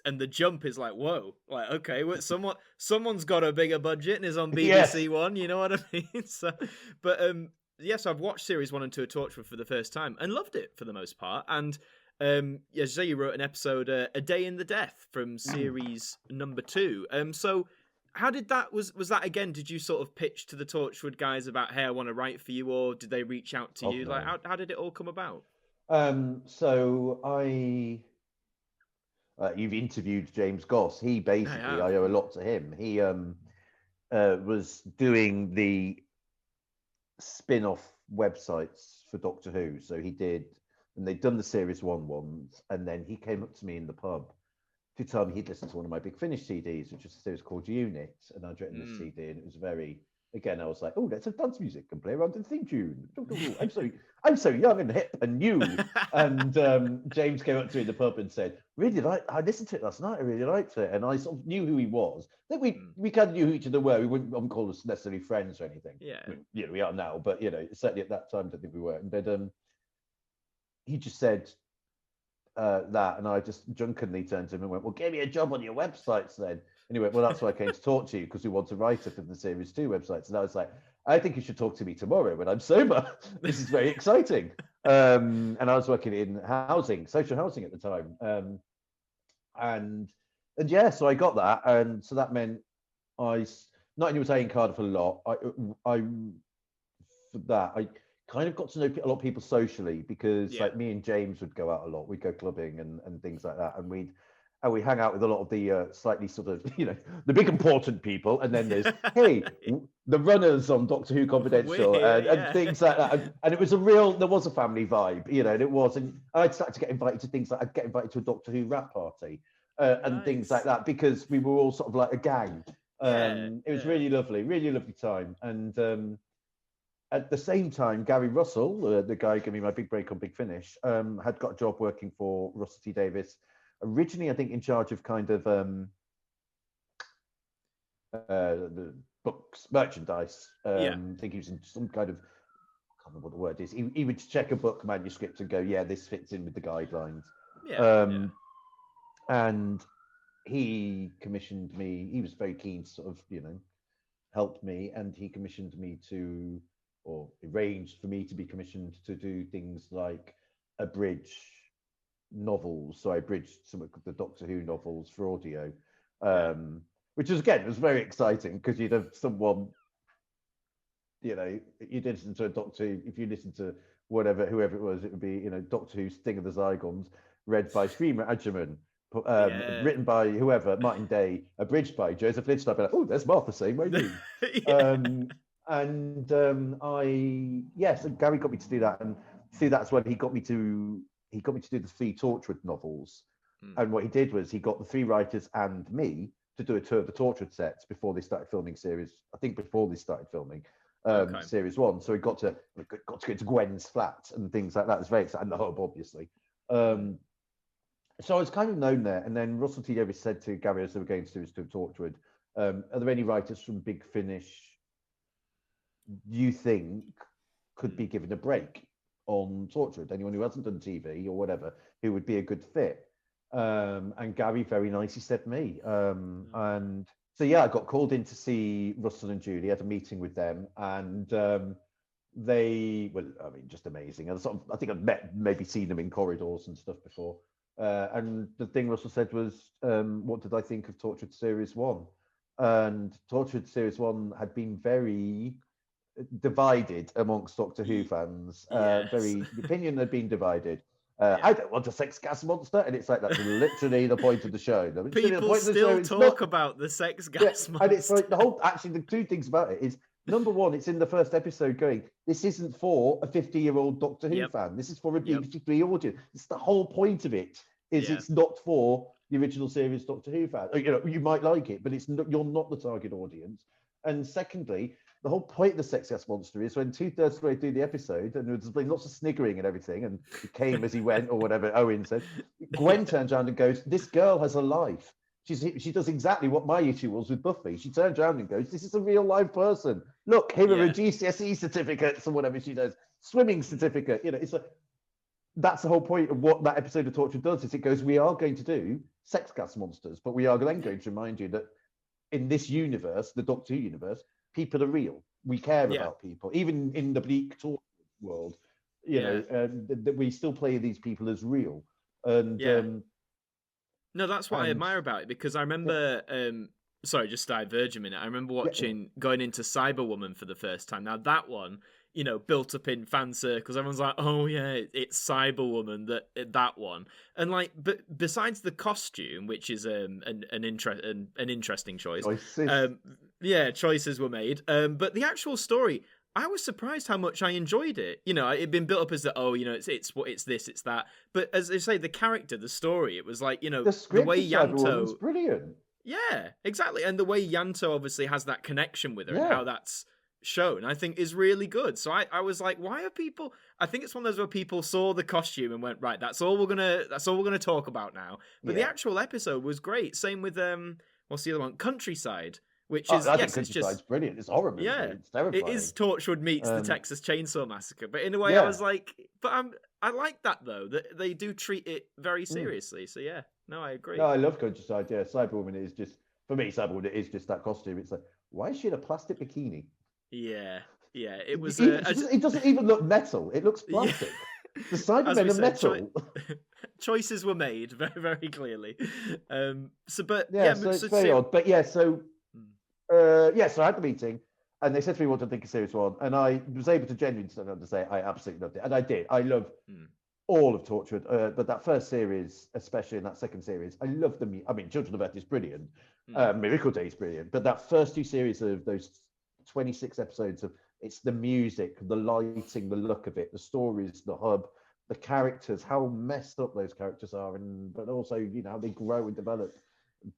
A: And the jump is like, whoa, like okay, someone's got a bigger budget and is on
B: yes.
A: BBC One. You know what I mean? So, but yes, I've watched series 1 and 2 of Torchwood for the first time and loved it for the most part. And as you say, you wrote an episode, A Day in the Death from series number 2. So how did that was that again? Did you sort of pitch to the Torchwood guys about, hey, I want to write for you, or did they reach out to
B: Oh
A: you? Like,
B: no.
A: how did it all come about?
B: So you've interviewed James Goss. He
A: I
B: basically,
A: have.
B: I owe a lot to him. He was doing the spin-off websites for Doctor Who. So he did, and they'd done the series 1 ones, and then he came up to me in the pub to tell me he'd listened to one of my Big Finish CDs, which was a series called Unit, and I'd written this
A: Mm.
B: CD, and it was very. Again, I was like, "Oh, let's have dance music and play around to the theme tune." I'm so young and hip and new. And James came up to me in the pub and said, "Really like? I listened to it last night. I really liked it." And I sort of knew who he was. That
A: Mm.
B: we kind of knew who each other were. We wouldn't call us necessarily friends or anything.
A: Yeah.
B: I mean, we are now, but certainly at that time, I don't think we were. And then he just said, that, and I just drunkenly turned to him and went, "Well, give me a job on your websites then." And he went, "Well, that's why I came to talk to you because we want a writer for the series 2 websites." And I was like, "I think you should talk to me tomorrow when I'm sober. This is very exciting." And I was working in social housing at the time, and yeah, so I got that, and so that meant I not only was I in Cardiff a lot, I for that I kind of got to know a lot of people socially because
A: Yeah.
B: like me and James would go out a lot. We'd go clubbing and things like that, and we hang out with a lot of the slightly sort of the big important people, and then there's the runners on Doctor Who Confidential
A: We're
B: and
A: yeah.
B: things like that, and it was there was a family vibe, and it was, and I'd start to get invited to things like I'd get invited to a Doctor Who rap party and things like
A: Nice.
B: that because we were all sort of like a gang.
A: Yeah.
B: It was
A: Yeah.
B: really lovely time, and at the same time, Gary Russell, the guy giving me my big break on Big Finish, had got a job working for Russell T Davies. Originally, I think in charge of kind of the books, merchandise.
A: Yeah.
B: I think he was in some kind of, I can't remember what the word is. He would check a book manuscript and go, "Yeah, this fits in with the guidelines."
A: Yeah. Yeah.
B: And he commissioned me. He was very keen to sort of, help me, and he commissioned me to, or arranged for me to be commissioned to do things like abridge novels. So I abridged some of the Doctor Who novels for audio,
A: Yeah.
B: which was again, it was very exciting because you'd have someone, you'd listen to a Doctor Who, if you listen to whoever it was, it would be, Doctor Who Sting of the Zygons, read by Shrima Ajaman,
A: Yeah.
B: written by whoever, Martin Day, abridged by Joseph Lidster. I'd be like, "Oh, there's Martha saying my name."
A: Yeah.
B: So Gary got me to do that, and see, that's when he got me to do the 3 Torchwood novels. And what he did was he got the 3 writers and me to do a tour of the Torchwood sets before they started filming series. I think before they started filming
A: Okay.
B: series 1. So he got to go to Gwen's flat and things like that. It was very exciting. And the hub, obviously. So I was kind of known there. And then Russell T Davies said to Gary as they were going to series 2 of Torchwood, "Are there any writers from Big Finish you think could be given a break on Torchwood? Anyone who hasn't done TV or whatever, who would be a good fit?" And Gary very nicely said me. And so, yeah, I got called in to see Russell and Julie, had a meeting with them, and they were, I mean, just amazing. I think I'd maybe seen them in corridors and stuff before. And the thing Russell said was, "What did I think of Torchwood Series 1?" and Torchwood Series 1 had been very divided amongst Doctor Who fans.
A: Yes.
B: The opinion had been divided.
A: Yeah.
B: I don't want a sex gas monster, and it's like that's literally the point of the show.
A: People still talk about the sex gas monster.
B: And it's like the two things about it is, number one, it's in the first episode going, this isn't for a 50-year-old Doctor Who fan. This is for a BBC Three audience. It's the whole point of it. It's not for the original series Doctor Who fan. You might like it, but you're not the target audience. And secondly, the whole point of the sex gas monster is when 2/3 of the way through the episode, and there's been lots of sniggering and everything, and he came as he went, or whatever Owen said, Gwen turns around and goes, this girl has a life. She does exactly what my issue was with Buffy. She turns around and goes, this is a real live person. Look, here are her GCSE certificates or whatever she does. Swimming certificate. It's like, that's the whole point of what that episode of Torchwood does, is it goes, we are going to do sex gas monsters, but we are then going to remind you that in this universe, the Doctor Who universe, people are real. We care about people. Even in the bleak Torchwood world, that we still play these people as real. And
A: no, that's what I admire about it, because I remember, sorry, just diverge a minute. I remember going into Cyberwoman for the first time. Now that one, built up in fan circles. Everyone's like, oh yeah, it's Cyberwoman, that one. And like, but besides the costume, which is an interesting choice. Choices were made. But the actual story, I was surprised how much I enjoyed it. It'd been built up as it's this, it's that. But as they say, the character, the story, it was like, the way Yanto
B: was brilliant.
A: Yeah, exactly. And the way Yanto obviously has that connection with her and how that's shown, I think, is really good. So I was like, why are people? I think it's one of those where people saw the costume and went, right, that's all we're gonna talk about now. But the actual episode was great. Same with what's the other one? Countryside. Which is,
B: it's just brilliant. It's horrible.
A: Yeah,
B: it's terrifying.
A: It is Torchwood meets the Texas Chainsaw Massacre, but in a way, I was like, I like that though, that they do treat it very seriously. So yeah, no, I agree.
B: No, I love Countryside. Yeah, Cyberwoman is just, for me, Cyberwoman is just that costume. It's like, why is she in a plastic bikini?
A: Yeah, it was.
B: It doesn't even look metal. It looks plastic. The Cybermen are metal.
A: Choices were made very, very clearly. So
B: it's very odd. But so I had the meeting, and they said to me, "What do you think of series 1?" And I was able to genuinely stand up to say I absolutely loved it, and I did. I love all of Torchwood, but that first series, especially in that second series, I love them. I mean, Children of Earth is brilliant, Miracle Day is brilliant, but that first two series of those 26 episodes it's the music, the lighting, the look of it, the stories, the hub, the characters, how messed up those characters are, but also how they grow and develop.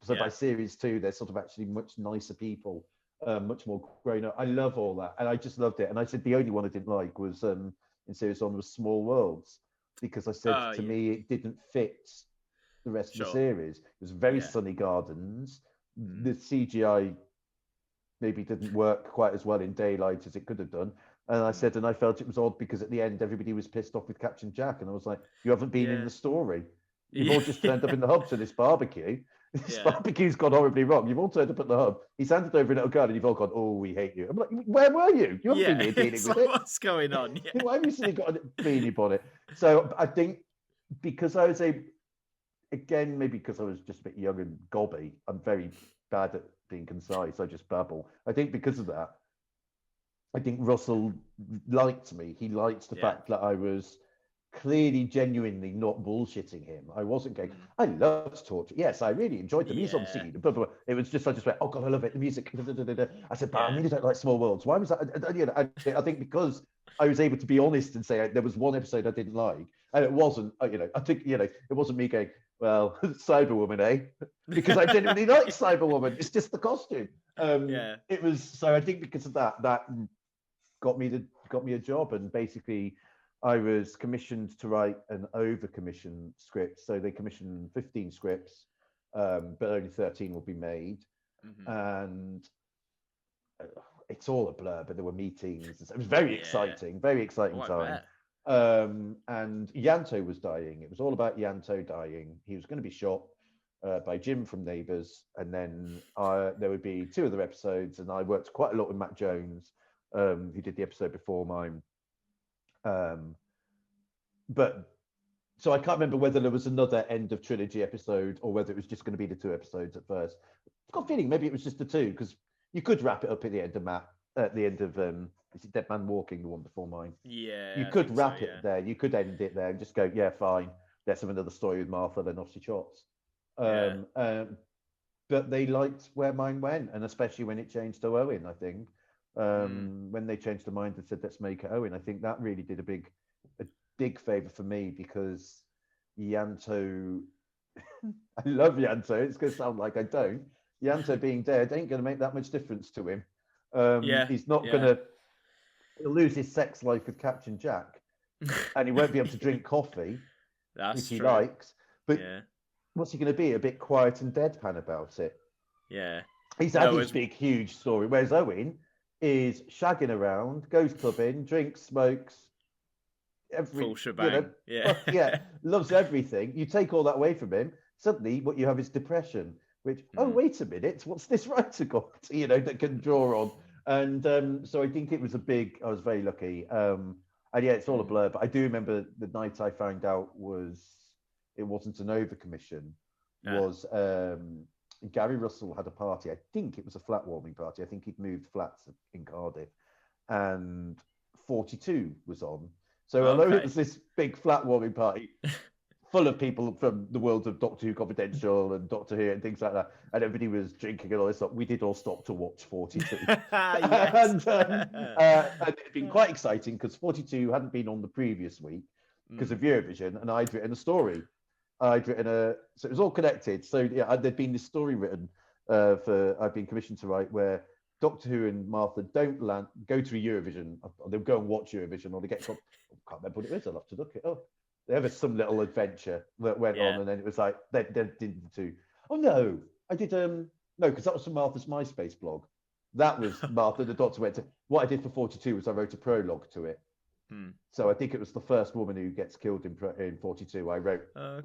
B: So by series 2, they're sort of actually much nicer people, much more grown up. I love all that, and I just loved it. And I said the only one I didn't like was in series 1 was Small Worlds, because I said to me it didn't fit the rest of the series. It was very sunny gardens. The CGI maybe didn't work quite as well in daylight as it could have done. And I said, and I felt it was odd because at the end everybody was pissed off with Captain Jack, and I was like, you haven't been in the story. You've all just turned up in the hub to this barbecue. This barbecue's gone horribly wrong. You've all turned up at the hub. He's handed over a little gun, and you've all gone, "Oh, we hate you." I'm like, "Where were you? You haven't been here dealing with it.
A: What's going on? Yeah.
B: Why have you suddenly got a beanie bonnet?" So I think because I was again, maybe because I was just a bit young and gobby, I'm very bad at being concise. I just babble. I think because of that, I think Russell liked me. He liked the fact that I was clearly, genuinely not bullshitting him. I wasn't going, I loved Torchwood. Yes, I really enjoyed the music on the scene. It was just, I just went, oh God, I love it. The music. I said, but I really don't like Small Worlds. Why was that? I think because I was able to be honest and say there was one episode I didn't like. And it wasn't, I think, it wasn't me going, well, Cyberwoman, eh? Because I genuinely like Cyberwoman. It's just the costume. It was, so I think because of that got me a job, and basically I was commissioned to write an over-commissioned script. So they commissioned 15 scripts, but only 13 will be made. And it's all a blur, but there were meetings. It was very exciting time. And Yanto was dying. It was all about Yanto dying. He was going to be shot by Jim from Neighbours. And then there would be 2 other episodes. And I worked quite a lot with Matt Jones, who did the episode before mine. But So I can't remember whether there was another end of trilogy episode or whether it was just going to be the 2 episodes at first. I've got a feeling maybe it was just the 2, because you could wrap it up at the end of is it Dead Man Walking, the one before mine?
A: Yeah,
B: You
A: I
B: could
A: think
B: wrap
A: so,
B: it
A: yeah.
B: there. You could end it there and just go, yeah, fine. Let's have another story with Martha, then off she trots.
A: Yeah.
B: But they liked where mine went, and especially when it changed to Owen, I think.
A: Mm.
B: When they changed their mind and said, let's make it Owen, I think that really did a big favour for me, because Yanto, I love Yanto, it's going to sound like I don't. Yanto being dead ain't going to make that much difference to him.
A: Yeah.
B: He's not
A: Yeah.
B: going to lose his sex life with Captain Jack, and he won't be able to drink coffee,
A: That's
B: which he
A: true.
B: likes. But
A: Yeah.
B: what's he going to be? A bit quiet and deadpan about it.
A: Yeah.
B: He's had his big, huge story, whereas Owen is shagging around, goes clubbing, drinks, smokes,
A: Full shebang.
B: yeah, loves everything. You take all that away from him, suddenly what you have is depression, which, oh, wait a minute, what's this writer got, that can draw on? And so I think it was I was very lucky. And yeah, it's all a blur, but I do remember the night I found out it wasn't an overcommission, was Gary Russell had a party. I think it was a flat warming party. I think he'd moved flats in Cardiff, and 42 was on. So although it was this big flat warming party full of people from the world of Doctor Who Confidential and Doctor Who and things like that, and everybody was drinking and all this stuff, we did all stop to watch 42. And it'd been quite exciting, because 42 hadn't been on the previous week because of Eurovision, and I'd written a story. So it was all connected. So yeah, there'd been this story written I'd been commissioned to write, where Doctor Who and Martha don't go to a Eurovision, or they'll go and watch Eurovision, or they get, I can't remember what it is, I'll have to look it up. They have some little adventure that went on, and then it was like, they did the 2. Oh no, I did, no, because that was from Martha's MySpace blog. That was Martha, the Doctor went to, what I did for 42 was I wrote a prologue to it. So I think it was the first woman who gets killed in 42. I wrote the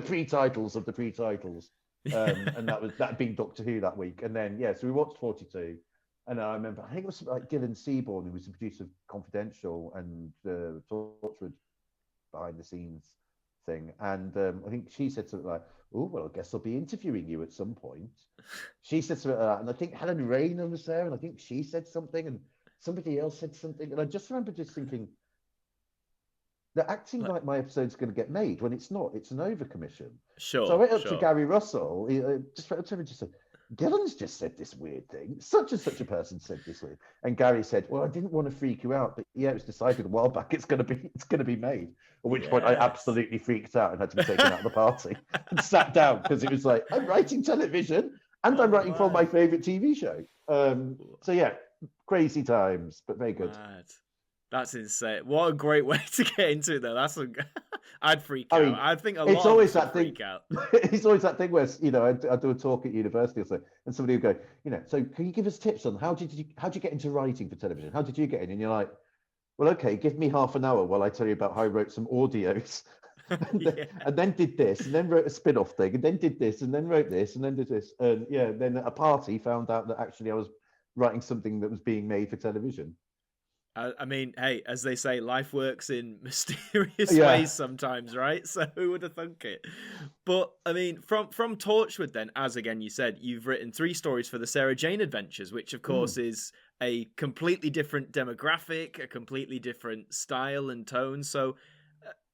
B: pre-titles of the pre-titles, and that being Doctor Who that week. And then so we watched 42, and I remember, I think it was like Gillian Seaborn, who was the producer of Confidential and Torchwood behind the scenes thing, and I think she said something like, oh, well, I guess I'll be interviewing you at some point. She said something like that, and I think Helen Rayner was there, and I think she said something, and somebody else said something, and I just remember just thinking, they're acting like my episode's going to get made when it's not. It's an overcommission.
A: Sure.
B: So I went up to Gary Russell, just went up to him and just said, Gillen's just said this weird thing. Such and such a person said this weird. And Gary said, well, I didn't want to freak you out, but yeah, it was decided a while back it's going to be made. At which point I absolutely freaked out and had to be taken out of the party and sat down, because it was like, I'm writing television and I'm writing for my favorite TV show. So yeah, crazy times, but very good.
A: Mad. That's insane. What a great way to get into it, though. I'd freak out. I think
B: it's always that thing. It's always that thing where I do a talk at university or so, and somebody will go, so can you give us tips on how did you get into writing for television? How did you get in? And you're like, well, okay, give me half an hour while I tell you about how I wrote some audios, and then did this, and then wrote a spin-off thing, and then did this, and then wrote this, and then did this, and then at a party found out that actually I was writing something that was being made for television.
A: I mean, hey, as they say, life works in mysterious ways sometimes, right? So who would have thunk it? But I mean, from Torchwood then, as again you said, you've written 3 stories for the Sarah Jane Adventures, which of course is a completely different demographic, a completely different style and tone. So,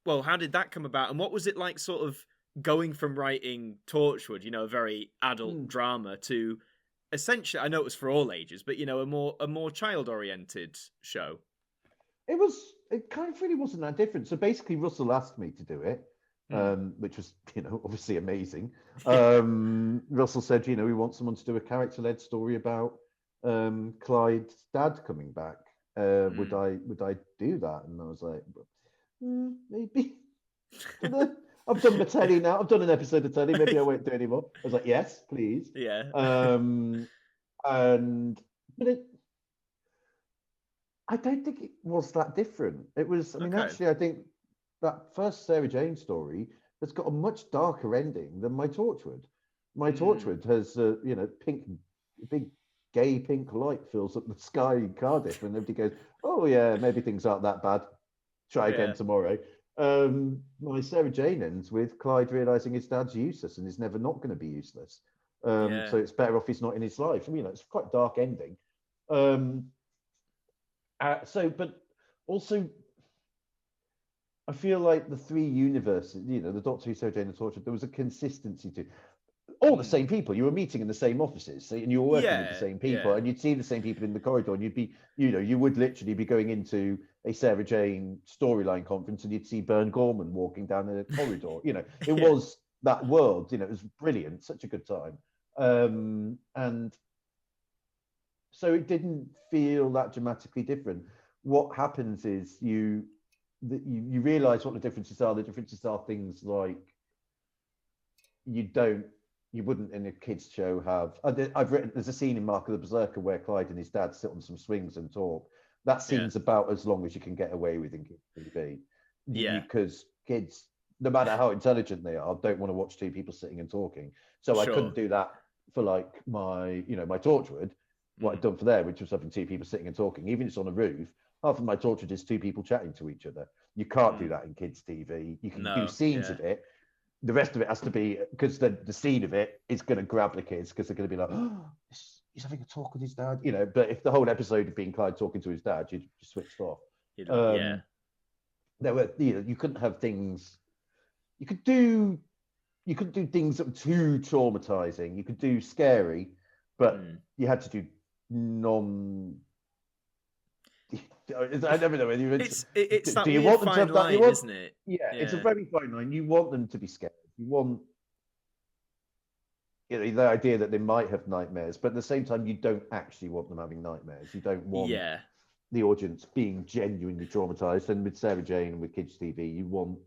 A: well, how did that come about? And what was it like sort of going from writing Torchwood, a very adult drama, to essentially, I know it was for all ages, but a more child-oriented show?
B: It kind of really wasn't that different. So basically, Russell asked me to do it, which was obviously amazing. Russell said, we want someone to do a character-led story about Clyde's dad coming back. Would I do that? And I was like, maybe. I've done my telly now. I've done an episode of telly. Maybe I won't do anymore. I was like, yes, please.
A: Yeah.
B: But I don't think it was that different. It was. I mean, actually, I think that first Sarah Jane story has got a much darker ending than my Torchwood. My Torchwood has, big gay pink light fills up the sky in Cardiff, and everybody goes, "Oh yeah, maybe things aren't that bad. Try again tomorrow." My Sarah Jane ends with Clyde realizing his dad's useless and is never not going to be useless.
A: Yeah.
B: So it's better off he's not in his life. I mean, it's quite a dark ending. But also, I feel like the three universes, the Doctor Who, Sarah Jane, and Torchwood, there was a consistency to all the same people. You were meeting in the same offices, and you were working with the same people, and you'd see the same people in the corridor, and you'd be, you would literally be going into a Sarah Jane storyline conference, and you'd see Bern Gorman walking down the corridor. It was that world. It was brilliant, such a good time, and so it didn't feel that dramatically different. What happens is you realize what the differences are. The differences are things like you wouldn't in a kids show have. There's a scene in Mark of the Berserker where Clyde and his dad sit on some swings and talk. That scene's about as long as you can get away with in kids TV. Because kids, no matter how intelligent they are, don't want to watch two people sitting and talking. So I couldn't do that for like my Torchwood. What I'd done for there, which was having two people sitting and talking, even if it's on a roof. Half of my Torchwood is two people chatting to each other. You can't do that in kids TV. You can do scenes of it. The rest of it has to be, because the scene of it is going to grab the kids, because they're going to be like, oh, he's having a talk with his dad, But if the whole episode had been Clyde talking to his dad, you'd just switched off. There were, you couldn't have things. You could do things that were too traumatizing. You could do scary, but you had to do non. I never know.
A: It's that weird fine line, isn't it?
B: Yeah, it's a very fine line. You want them to be scared. You want the idea that they might have nightmares, but at the same time, you don't actually want them having nightmares. You don't want the audience being genuinely traumatized. And with Sarah Jane and with kids TV, you want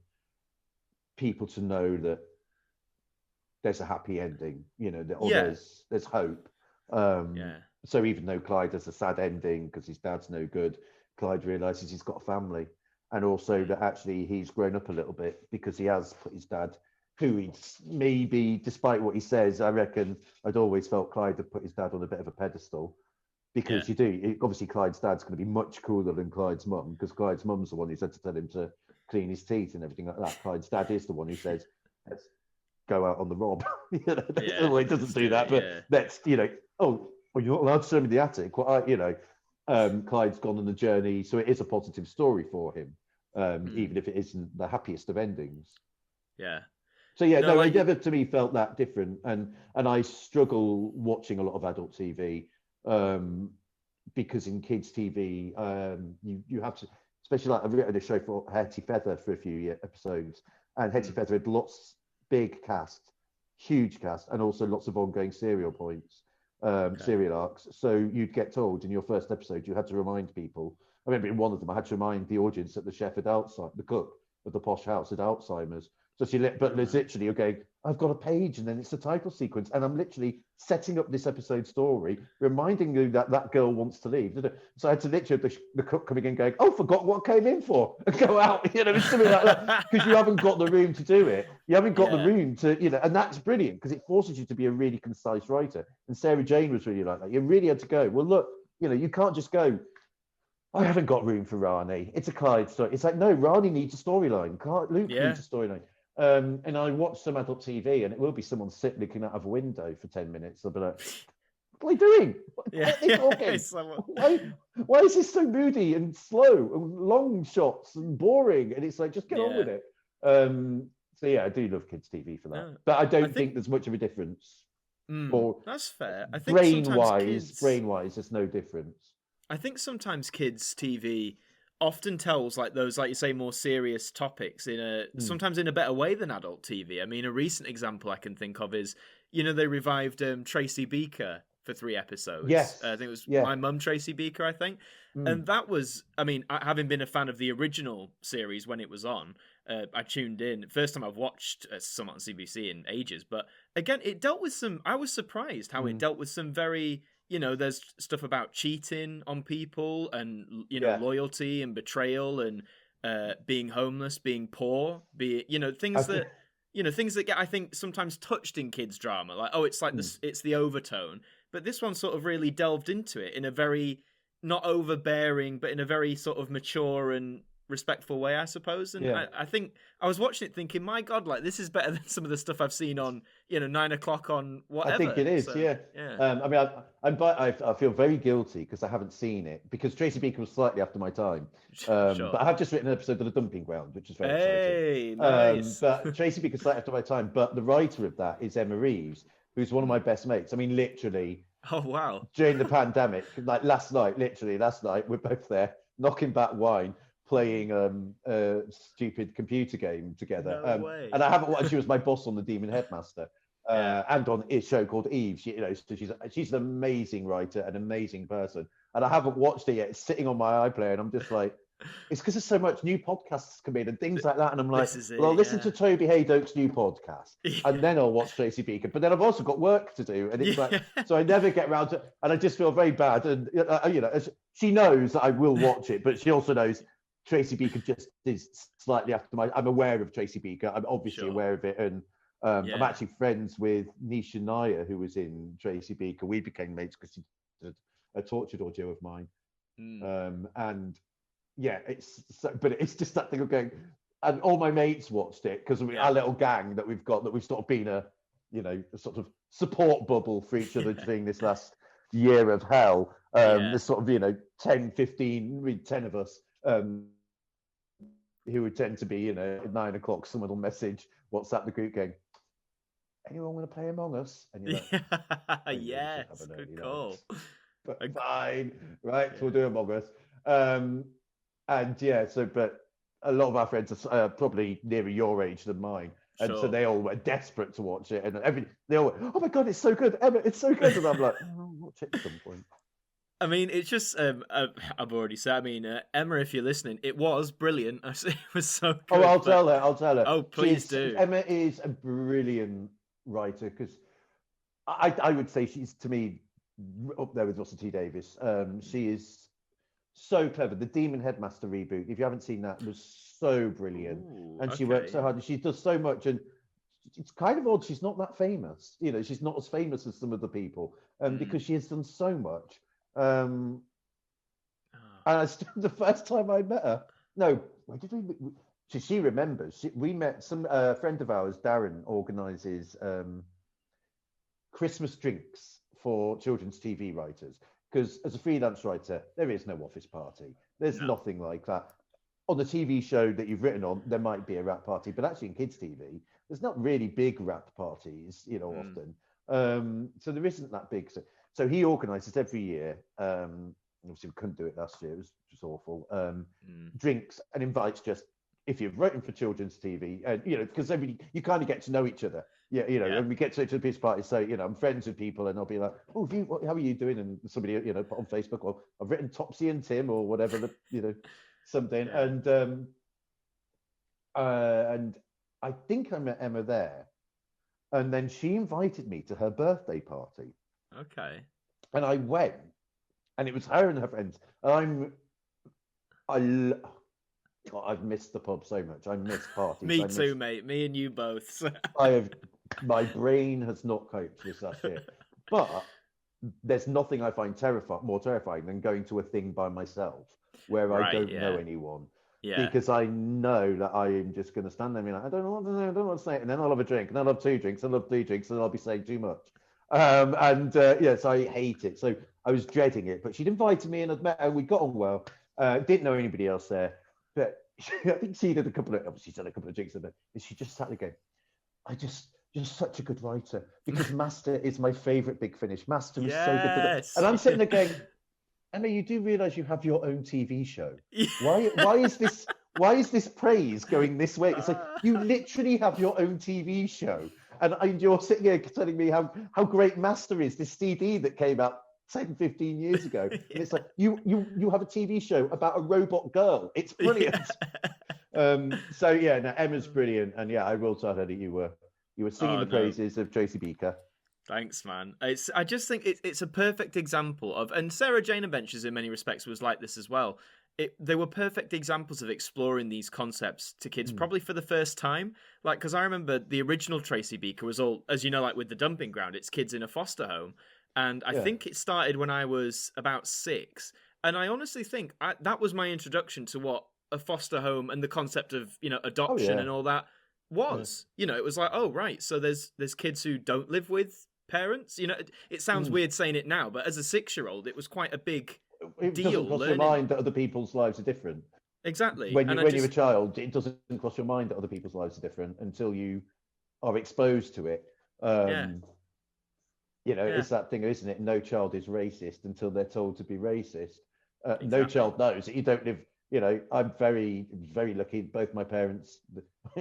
B: people to know that there's a happy ending. There's hope. So even though Clyde has a sad ending because his dad's no good, Clyde realizes he's got a family, and also that actually he's grown up a little bit because he has put his dad, who he's maybe, despite what he says, I reckon I'd always felt Clyde had put his dad on a bit of a pedestal, because obviously Clyde's dad's going to be much cooler than Clyde's mum, because Clyde's mum's the one who's had to tell him to clean his teeth and everything like that. Clyde's dad is the one who says, let's go out on the rob. Well, he doesn't do that, but that's, oh, well, you're not allowed to show me the attic. Well, Clyde's gone on the journey, so it is a positive story for him, even if it isn't the happiest of endings.
A: Yeah.
B: So yeah, no, I never to me felt that different, and I struggle watching a lot of adult TV, because in kids TV, you have to, especially like I've written a show for Hetty Feather for a few episodes, and Hetty Feather had big cast, huge cast, and also lots of ongoing serial points. Serial arcs. So you'd get told in your first episode, you had to remind people. I remember in one of them, I had to remind the audience that the chef had Alzheimer's, the cook of the posh house had Alzheimer's. So but there's literally, you're going, I've got a page, and then it's a title sequence, and I'm literally setting up this episode story, reminding you that girl wants to leave. So I had to literally have the cook coming in going, oh, forgot what I came in for, and go out, it's something like that, because you haven't got the room to do it. You haven't got the room to, and that's brilliant, because it forces you to be a really concise writer. And Sarah Jane was really like that. You really had to go, well, look, you can't just go, I haven't got room for Rani. It's a Clyde story. It's like, no, Rani needs a storyline. Luke needs a storyline. And I watch some adult TV, and it will be someone sitting looking out of a window for 10 minutes. I'll be like, what are you doing? Why are they talking? Why is this so moody and slow and long shots and boring? And it's like, just get on with it. So yeah, I do love kids TV for that. But I don't think there's much of a difference.
A: That's fair. I think
B: brain-wise, there's no difference.
A: I think sometimes kids TV often tells like those, like you say, more serious topics sometimes in a better way than adult TV. I mean, a recent example I can think of is, they revived Tracy Beaker for 3 episodes.
B: Yes.
A: I think it was My Mum, Tracy Beaker, I think. And that was, I mean, having been a fan of the original series when it was on, I tuned in. First time I've watched some on CBC in ages, but again, it dealt with I was surprised how it dealt with some very, there's stuff about cheating on people and, loyalty and betrayal and being homeless, being poor, things that get, I think, sometimes touched in kids' drama. Like, oh, it's like this, it's the overtone. But this one sort of really delved into it in a very, not overbearing, but in a very sort of mature and respectful way, I suppose. And
B: Yeah.
A: I think I was watching it thinking, my God, like this is better than some of the stuff I've seen on 9 o'clock on whatever.
B: I think it is,
A: So,
B: yeah. I mean, I feel very guilty because I haven't seen it because Tracy Beaker was slightly after my time.
A: Sure.
B: But I have just written an episode of The Dumping Ground, which is very
A: Hey,
B: exciting.
A: nice.
B: But Tracy Beaker's slightly after my time. But the writer of that is Emma Reeves, who's one of my best mates. I mean, literally.
A: Oh, wow.
B: During the pandemic, like last night, we're both there knocking back wine, playing a stupid computer game together.
A: No way.
B: And I haven't watched. She was my boss on The Demon Headmaster, and on a show called Eve. So she's an amazing writer, an amazing person. And I haven't watched it yet. It's sitting on my iPlayer, and I'm just like, it's because there's so much new podcasts come in and things like that. And I'm like, I'll listen to Toby Haydock's new podcast, and then I'll watch Tracy Beaker. But then I've also got work to do, and it's like, so I never get around to. And I just feel very bad. And she knows that I will watch it, but she also knows Tracy Beaker just is slightly after my. I'm aware of Tracy Beaker. I'm obviously aware of it, and I'm actually friends with Nisha Nair, who was in Tracy Beaker. We became mates because she did a Torchwood audio of mine, and yeah, but it's just that thing of going, and all my mates watched it because our little gang that we've sort of been a sort of support bubble for each other during this last year of hell. There's sort of 10, 15, 10 of us. Who would tend to be, at 9 o'clock, someone will message WhatsApp the group going, anyone want to play Among Us? And you're like,
A: yes, good call.
B: But fine, right, we'll do Among Us. But a lot of our friends are probably nearer your age than mine. And so they all were desperate to watch it. And they all went, oh my God, it's so good, Emma, it's so good. And I'm like, I'll watch it at some point.
A: I mean, it's just, I've already said, I mean, Emma, if you're listening, it was brilliant. It was so good.
B: Oh, I'll tell her.
A: Oh, please do.
B: Emma is a brilliant writer because I would say she's, to me, up there with Russell T Davies. She is so clever. The Demon Headmaster reboot, if you haven't seen that, was so brilliant.
A: Ooh,
B: and she works so hard and she does so much. And it's kind of odd. She's not that famous. She's not as famous as some of the people because she has done so much. And the first time I met her, where did we? She remembers. We met some friend of ours, Darren, organises Christmas drinks for children's TV writers. Because as a freelance writer, there is no office party. There's nothing like that. On the TV show that you've written on, there might be a wrap party, but actually in kids' TV, there's not really big wrap parties, often. So there isn't that big. So he organises every year. Obviously, we couldn't do it last year. It was just awful. Drinks and invites just if you've written for children's TV, and because you kind of get to know each other. And we get to the piece party. So I'm friends with people, and I'll be like, "Oh, how are you doing?" And somebody put on Facebook, "Well, I've written Topsy and Tim or whatever, something." And I think I met Emma there, and then she invited me to her birthday party.
A: Okay.
B: And I went, and it was her and her friends. And I've missed the pub so much. I miss parties.
A: Me too, mate. Me and you both.
B: My brain has not coped with that shit. But there's nothing I find more terrifying than going to a thing by myself where I don't know anyone. Yeah. Because I know that I am just going to stand there and be like, I don't know what to say, I don't know what to say. And then I'll have a drink, and then I'll have 2 drinks, and I'll have 3 drinks, and I'll be saying too much. So I hate it. So I was dreading it. But she'd invited me, and I'd met her, and we got on well. Didn't know anybody else there. But I think she did a couple of drinks, and she just sat there going, you're such a good writer, because Master is my favourite Big Finish. Master is so good. And I'm sitting there going, Emma, you do realise you have your own TV show. Why is this praise going this way? It's like, you literally have your own TV show. And you're sitting here telling me how great Master is, this CD that came out 10, 15 years ago. And it's like, you have a TV show about a robot girl. It's brilliant. Emma's brilliant. And I will tell her that you were singing the praises of Tracy Beaker.
A: Thanks, man. I just think it's a perfect example of, and Sarah Jane Adventures in many respects was like this as well. They were perfect examples of exploring these concepts to kids, probably for the first time. Like, because I remember the original Tracy Beaker was all, as you know, like with the Dumping Ground, it's kids in a foster home. And I think it started when I was about 6. And I honestly think that was my introduction to what a foster home and the concept of, you know, adoption
B: yeah.
A: and all that was. You know, it was like, oh right, so there's kids who don't live with parents. You know, it sounds weird saying it now, but as a 6-year-old, it was quite a big
B: It
A: deal
B: doesn't cross your
A: learning.
B: mind that other people's lives are different.
A: Exactly.
B: When
A: And
B: you're a child, it doesn't cross your mind that other people's lives are different until you are exposed to it. You know, it's that thing, isn't it? No child is racist until they're told to be racist.
A: Exactly.
B: No child knows that you don't live. You know, I'm very, very lucky. Both my parents,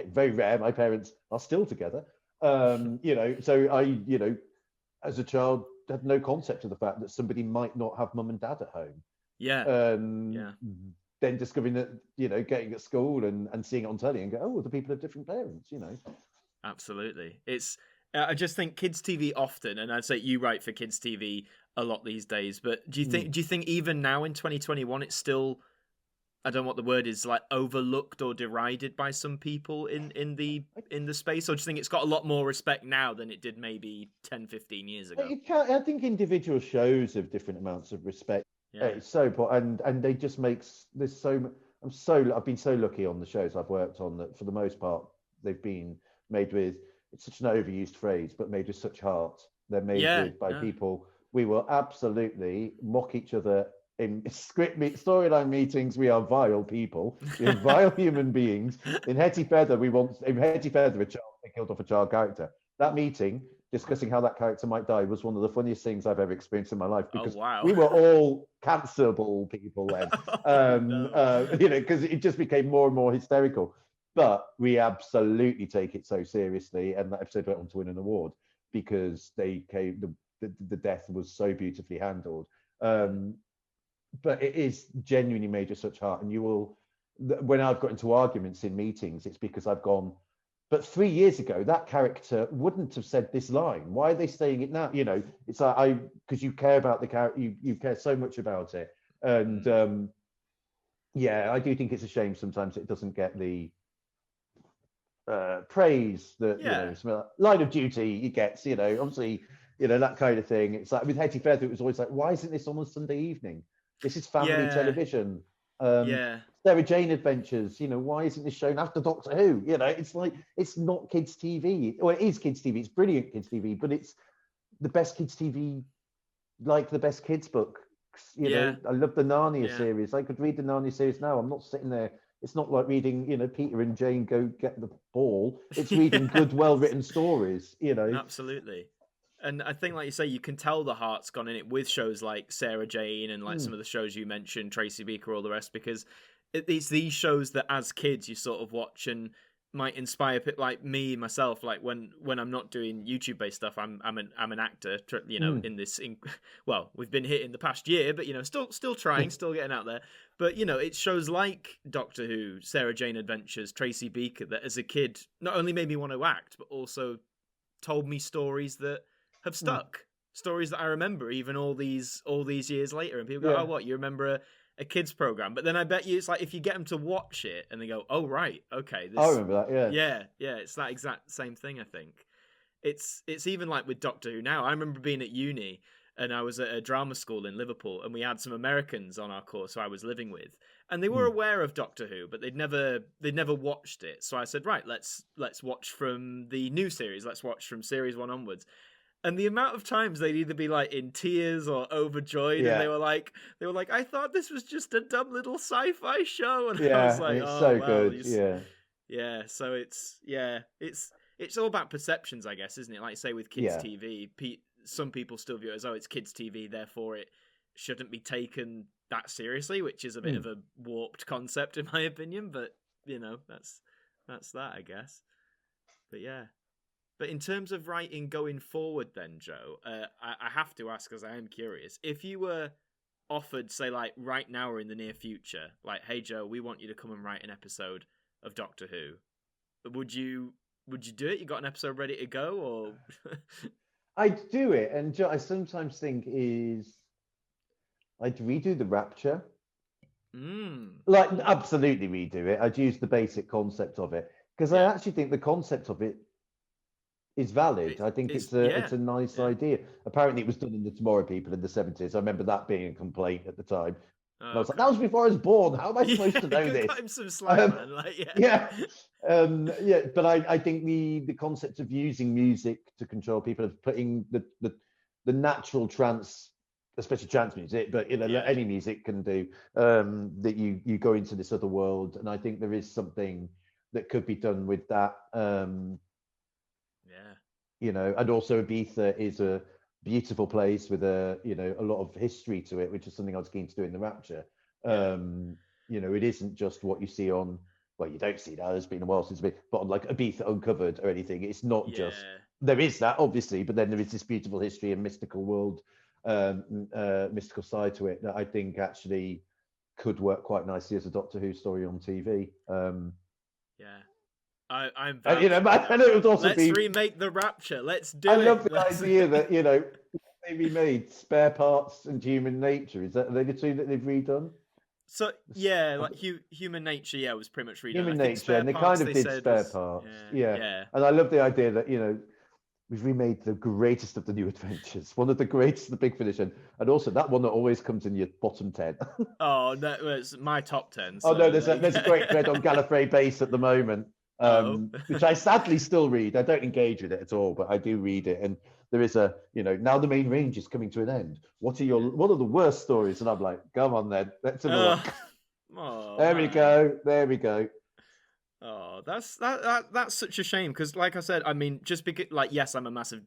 B: very rare, my parents are still together. You know, so I, you know, as a child, had no concept of the fact that somebody might not have mum and dad at home. Then discovering that, you know, getting at school and seeing it on telly and go, oh, the people have different parents, you know.
A: Absolutely. It's I just think kids TV often, and I'd say you write for kids TV a lot these days, but do you think even now in 2021 it's still, I don't know what the word is, like overlooked or derided by some people in the space, or do you think it's got a lot more respect now than it did maybe 10, 15 years ago?
B: I think individual shows have different amounts of respect. It's so important, and they just makes there's so I've been so lucky on the shows I've worked on that for the most part they've been made with, it's such an overused phrase, but made with such heart. They're made with by people. We will absolutely mock each other in storyline meetings. We are vile people. We are vile human beings. In Hetty Feather, a child they killed off a child character. That meeting discussing how that character might die was one of the funniest things I've ever experienced in my life, because we were all cancerable people then. You know, because it just became more and more hysterical. But we absolutely take it so seriously, and that episode went on to win an award because the death was so beautifully handled. But it is genuinely made with such heart, and you will. When I've got into arguments in meetings, it's because I've gone, but 3 years ago that character wouldn't have said this line. Why are they saying it now? You know, it's like because you care about the character, you care so much about it, and I do think it's a shame sometimes it doesn't get the praise that you know, Line of Duty it gets, you know, obviously, you know, that kind of thing. It's like with Hetty Feather, it was always like, why isn't this on Sunday evening? This is family television. Sarah Jane Adventures, you know, why isn't this shown after Doctor Who? You know, it's like, it's not kids TV. Well, it is kids TV, it's brilliant kids TV, but it's the best kids TV, like the best kids book. You know, I love the Narnia series. I could read the Narnia series now. I'm not sitting there. It's not like reading, you know, Peter and Jane go get the ball. It's reading good, well-written stories, you know.
A: Absolutely. And I think, like you say, you can tell the heart's gone in it with shows like Sarah Jane and like some of the shows you mentioned, Tracy Beaker, all the rest, because it's these shows that as kids you sort of watch and might inspire people like me, myself, like when I'm not doing YouTube-based stuff, I'm an actor, you know, well, we've been hit in the past year, but, you know, still trying, still getting out there. But, you know, it shows like Doctor Who, Sarah Jane Adventures, Tracy Beaker, that as a kid not only made me want to act, but also told me stories that have stuck, stories that I remember even all these years later. And people go, oh, what, you remember a kids program? But then I bet you it's like if you get them to watch it and they go, oh right, okay,
B: I remember that.
A: Yeah, it's that exact same thing. I think it's even like with Doctor Who now. I remember being at uni and I was at a drama school in Liverpool, and we had some Americans on our course who I was living with, and they were aware of Doctor Who, but they'd never watched it. So I said, right, let's watch from the new series. Let's watch from series 1 onwards. And the amount of times they'd either be like in tears or overjoyed, and they were like, I thought this was just a dumb little sci-fi show, and I was like,
B: it's so good,
A: So it's all about perceptions, I guess, isn't it? Like you say with kids TV, some people still view it as, oh, it's kids TV, therefore it shouldn't be taken that seriously, which is a bit of a warped concept in my opinion. But you know, that's that, I guess. But yeah. But in terms of writing going forward then, Joe, I have to ask, because I am curious, if you were offered, say, like right now or in the near future, like, hey, Joe, we want you to come and write an episode of Doctor Who, would you do it? You got an episode ready to go, or?
B: I'd do it, and I sometimes think I'd redo the Rapture. Like, absolutely redo it. I'd use the basic concept of it, because I actually think the concept of it is valid. I think it's a nice idea. Apparently, it was done in the Tomorrow People in the 70s. I remember that being a complaint at the time. And I was like, that was before I was born. How am I supposed to know this?
A: Cut him some slack, man. Like,
B: Yeah. But I think the concept of using music to control people, of putting the natural trance, especially trance music, but any music can do, that you go into this other world. And I think there is something that could be done with that. And also Ibiza is a beautiful place with a lot of history to it, which is something I was keen to do in the Rapture. It isn't just what you see on, well, you don't see that, it's been a while since but on like Ibiza Uncovered or anything. It's not just, there is that obviously, but then there is this beautiful history and mystical world, mystical side to it that I think actually could work quite nicely as a Doctor Who story on TV.
A: I'm
B: and it would also
A: let's remake the Rapture. Let's do it.
B: I love the idea that they remade Spare Parts and Human Nature. Are they the two that they've redone?
A: So like Human Nature, was pretty much redone.
B: Human Nature, and they kind of did Spare Parts. Yeah. And I love the idea that we've remade the greatest of the New Adventures, one of the greatest of the Big Finish, and also that one that always comes in your bottom 10.
A: Oh, no, it's my top 10. So
B: there's a great thread on Gallifrey Base at the moment. Which I sadly still read. I don't engage with it at all, but I do read it. And there is now the main range is coming to an end. What are the worst stories? And I'm like, come on then, let's have a look. There we go.
A: Oh, that's such a shame because, like I said, I mean, just because, like, yes, I'm a massive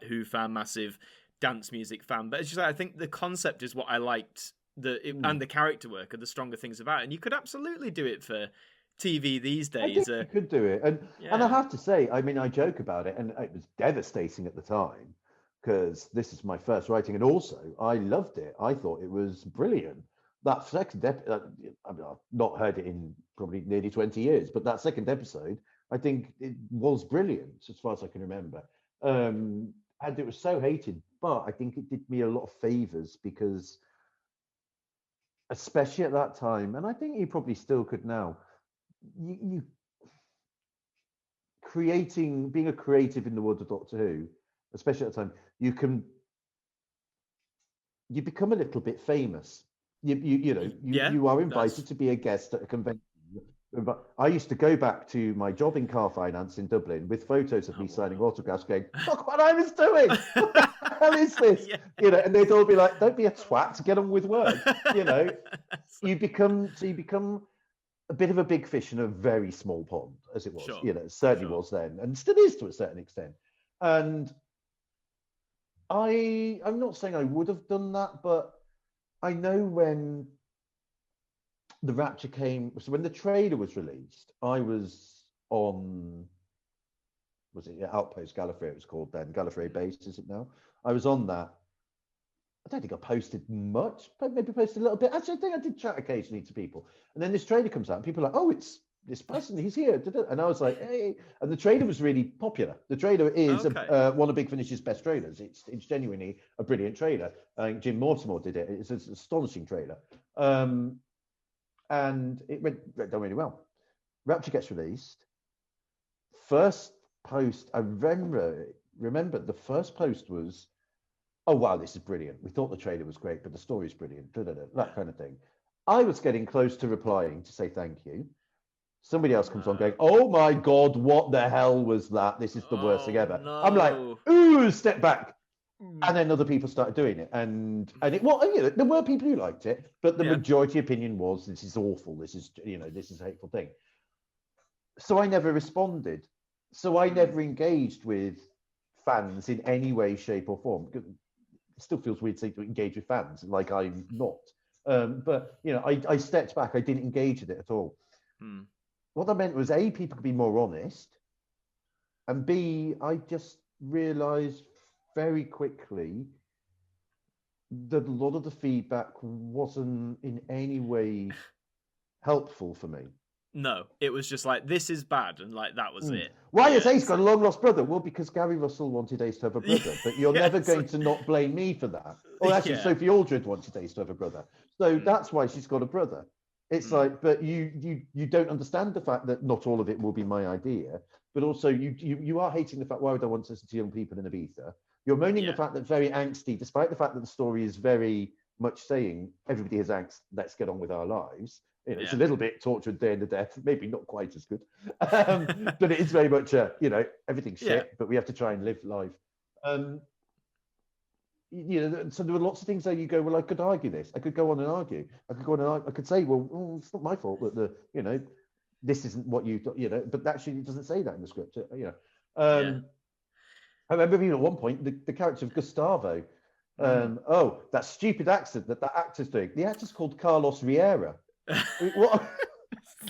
A: Who fan, massive dance music fan, but it's just I think the concept is what I liked, and the character work are the stronger things about it. And you could absolutely do it for TV these days.
B: You could do it, and I have to say, I mean, I joke about it, and it was devastating at the time because this is my first writing, and also I loved it. I thought it was brilliant. That second episode, I mean, I've not heard it in probably nearly 20 years, but that second episode, I think it was brilliant as far as I can remember. And it was so hated, but I think it did me a lot of favors because, especially at that time, and I think you probably still could now, you being a creative in the world of Doctor Who, especially at the time, you become a little bit famous. You are invited to be a guest at a convention. But I used to go back to my job in car finance in Dublin with photos of me signing autographs, going, "Look what I was doing! What the hell is this?" And they'd all be like, "Don't be a twat, get on with work." You become a bit of a big fish in a very small pond, as it was. It certainly was then, and still is to a certain extent. And I'm not saying I would have done that, but I know when the Rapture came, so when the trailer was released, I was on, Outpost Gallifrey, it was called then, Gallifrey Base, is it now? I was on that. I don't think I posted much, but maybe posted a little bit. Actually, I think I did chat occasionally to people. And then this trailer comes out, and people are like, "Oh, it's this person, he's here." And I was like, "Hey." And the trailer was really popular. The trailer is one of Big Finish's best trailers. It's genuinely a brilliant trailer. I think Jim Mortimer did it. It's an astonishing trailer. And it went done really well. Rapture gets released. First post, I remember the first post was, "Oh wow, this is brilliant. We thought the trailer was great, but the story's brilliant." That kind of thing. I was getting close to replying to say thank you. Somebody else comes on going, "Oh my God, what the hell was that? This is the worst thing ever." No. I'm like, "Ooh, step back." And then other people started doing it, and there were people who liked it, but the majority opinion was, "This is awful. This is a hateful thing." So I never responded. So I never engaged with fans in any way, shape, or form. It still feels weird to engage with fans, like I'm not. But I stepped back. I didn't engage with it at all. What that meant was A, people could be more honest, and B, I just realised very quickly that a lot of the feedback wasn't in any way helpful for me.
A: No, it was just like, "This is bad," and like that was it.
B: Why has Ace got a long lost brother? Well, because Gary Russell wanted Ace to have a brother, but you're never going to not blame me for that. Or actually, Sophie Aldred wanted Ace to have a brother, so that's why she's got a brother. It's like, but you don't understand the fact that not all of it will be my idea, but also you are hating the fact, why would I want to listen to young people in Ibiza? You're moaning the fact that very angsty, despite the fact that the story is very much saying everybody has angst, let's get on with our lives. You know, it's a
A: Yeah.
B: little bit Torchwood Day and the Death, maybe not quite as good, but it is very much everything's shit,
A: Yeah.
B: but we have to try and live life. So there were lots of things that you go, well, I could argue this, I could go on and argue, I could say, well, it's not my fault that this isn't what but actually it doesn't say that in the script.
A: Yeah.
B: I remember being at one point the character of Gustavo. That stupid accent that actor's doing. The actor's called Carlos Riera.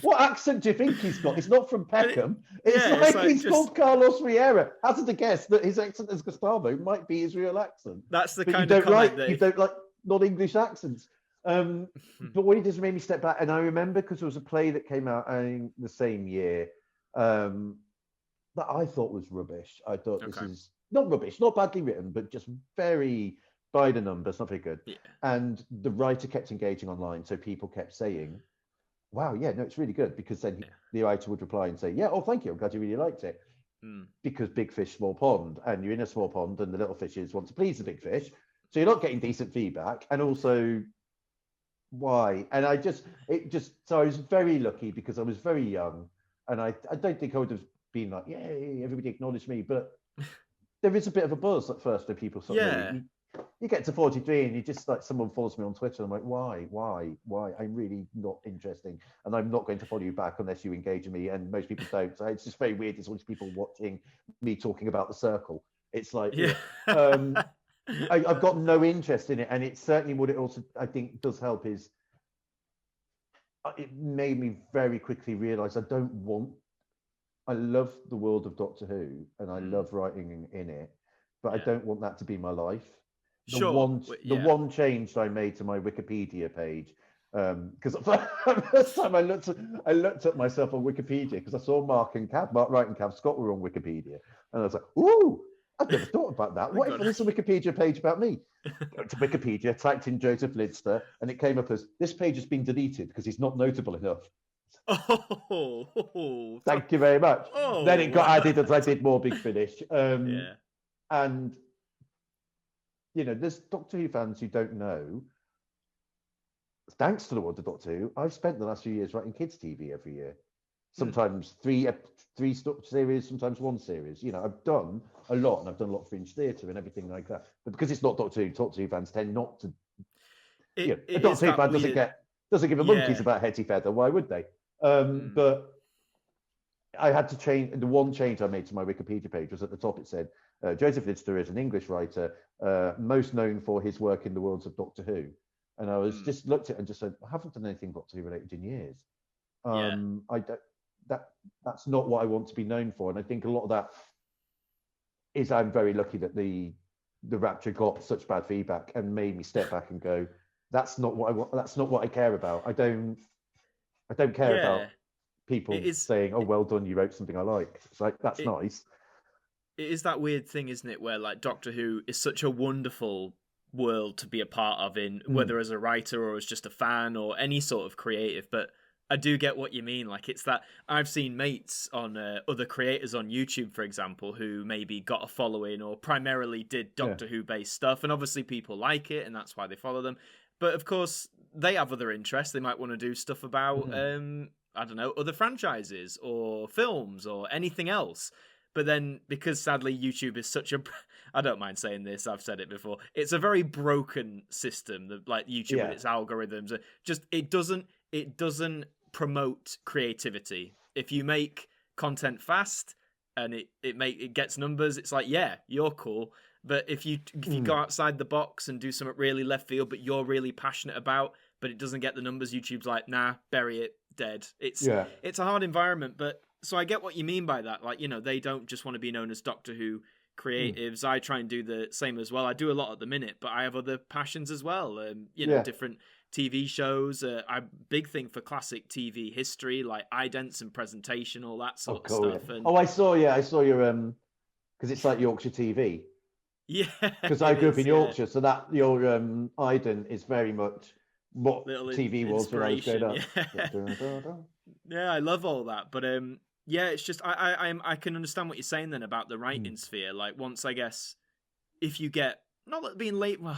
B: What accent do you think he's got? He's not from Peckham. It's like he's called Carlos Riera. Hazard to guess that his accent as Gustavo might be his real accent.
A: That's the
B: but
A: kind
B: you
A: of
B: don't
A: comment
B: like you don't like non-English accents. But what he does made me step back, and I remember because there was a play that came out in the same year that I thought was rubbish. I thought this is not rubbish, not badly written, but just very by the numbers, not very good.
A: Yeah.
B: And the writer kept engaging online, so people kept saying, wow, yeah, no, it's really good, because then the writer would reply and say, yeah, oh, thank you, I'm glad you really liked it. Because big fish, small pond, and you're in a small pond and the little fishes want to please the big fish, so you're not getting decent feedback, and also why? And I was very lucky because I was very young, and I don't think I would have been like, yay, everybody acknowledged me, but there is a bit of a buzz at first when people suddenly you get to 43 and you just like, someone follows me on Twitter, and I'm like, why? I'm really not interesting, and I'm not going to follow you back unless you engage in me, and most people don't. So it's just very weird. There's all these people watching me talking about The Circle. It's like, I've got no interest in it, and it's certainly what it also, I think, does help is it made me very quickly realize I love the world of Doctor Who, and I love writing in it, but I don't want that to be my life. The one change I made to my Wikipedia page, because the first time I looked at myself on Wikipedia because I saw Mark Wright and Cav Scott were on Wikipedia, and I was like, ooh, I've never thought about that. What if there's a Wikipedia page about me? Went to Wikipedia, typed in Joseph Lidster, and it came up as, this page has been deleted because he's not notable enough. Thank you very much. Then it got added as I did more Big Finish. And there's Doctor Who fans who don't know, thanks to the world of Doctor Who, I've spent the last few years writing kids' TV every year. Sometimes three series, sometimes one series. I've done a lot, and I've done a lot of fringe theatre and everything like that. But because it's not Doctor Who fans tend not to. A Doctor Who fan doesn't give a monkeys about Hetty Feather. Why would they? But I had to change. The one change I made to my Wikipedia page was at the top. It said, Joseph Lidster is an English writer, most known for his work in the worlds of Doctor Who. And I was just looked at it and just said, I haven't done anything Doctor Who related in years. That's not what I want to be known for. And I think a lot of that is, I'm very lucky that the Rapture got such bad feedback and made me step back and go, that's not what I want. That's not what I care about. I don't care about people saying, oh, well done, you wrote something I like. It's like, that's nice.
A: It is that weird thing, isn't it, where like Doctor Who is such a wonderful world to be a part of, in whether as a writer or as just a fan or any sort of creative. But I do get what you mean. Like, it's that I've seen mates on other creators on YouTube, for example, who maybe got a following or primarily did Doctor Who based stuff, and obviously people like it and that's why they follow them. But of course they have other interests. They might want to do stuff about I don't know, other franchises or films or anything else. But then, because sadly YouTube is such a, I don't mind saying this, I've said it before, it's a very broken system, that like YouTube and its algorithms. It doesn't promote creativity. If you make content fast and it gets numbers, it's like, yeah, you're cool. But if you go outside the box and do something really left field, but you're really passionate about, but it doesn't get the numbers, YouTube's like, nah, bury it, dead. It's a hard environment, but so I get what you mean by that. Like, they don't just want to be known as Doctor Who creatives. I try and do the same as well. I do a lot at the minute, but I have other passions as well. Different TV shows. I'm big thing for classic TV history, like idents and presentation, all that sort of stuff.
B: Yeah. And I saw your because it's like Yorkshire TV.
A: Yeah,
B: because I grew up in Yorkshire, so that your ident is very much what TV was when I was growing up.
A: Yeah, I love all that, but it's just I can understand what you're saying then about the writing sphere. Like, once, I guess, if you get, not that being late, well,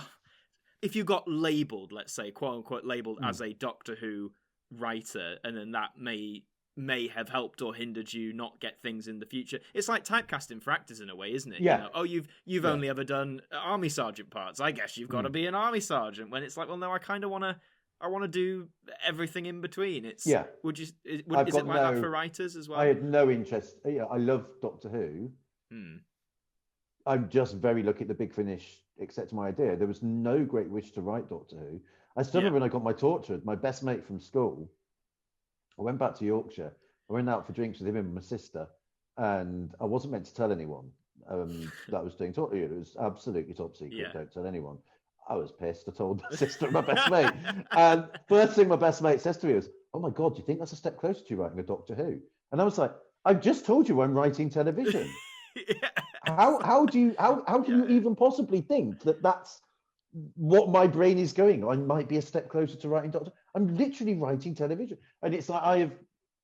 A: if you got labelled, let's say, quote unquote labelled as a Doctor Who writer, and then that may have helped or hindered you not get things in the future. It's like typecasting for actors in a way, isn't it?
B: Yeah.
A: You know, oh, you've only ever done army sergeant parts. I guess you've got to be an army sergeant. When it's like, well, no, I kind of want to do everything in between. It's
B: yeah.
A: Is it like that for writers as well?
B: I had no interest. Yeah, I love Doctor Who. I'm just very lucky at the Big Finish accepted my idea. There was no great wish to write Doctor Who. I still remember when I got my Torchwood, my best mate from school. I went back to Yorkshire. I went out for drinks with him and my sister, and I wasn't meant to tell anyone that I was doing Torchwood. It was absolutely top secret. Yeah. Don't tell anyone. I was pissed. I told my sister and my best mate. And first thing my best mate says to me was, "Oh my God, do you think that's a step closer to you writing a Doctor Who?" And I was like, "I've just told you I'm writing television." How can you even possibly think that that's what my brain is going? I might be a step closer to writing Doctor. I'm literally writing television, and it's like I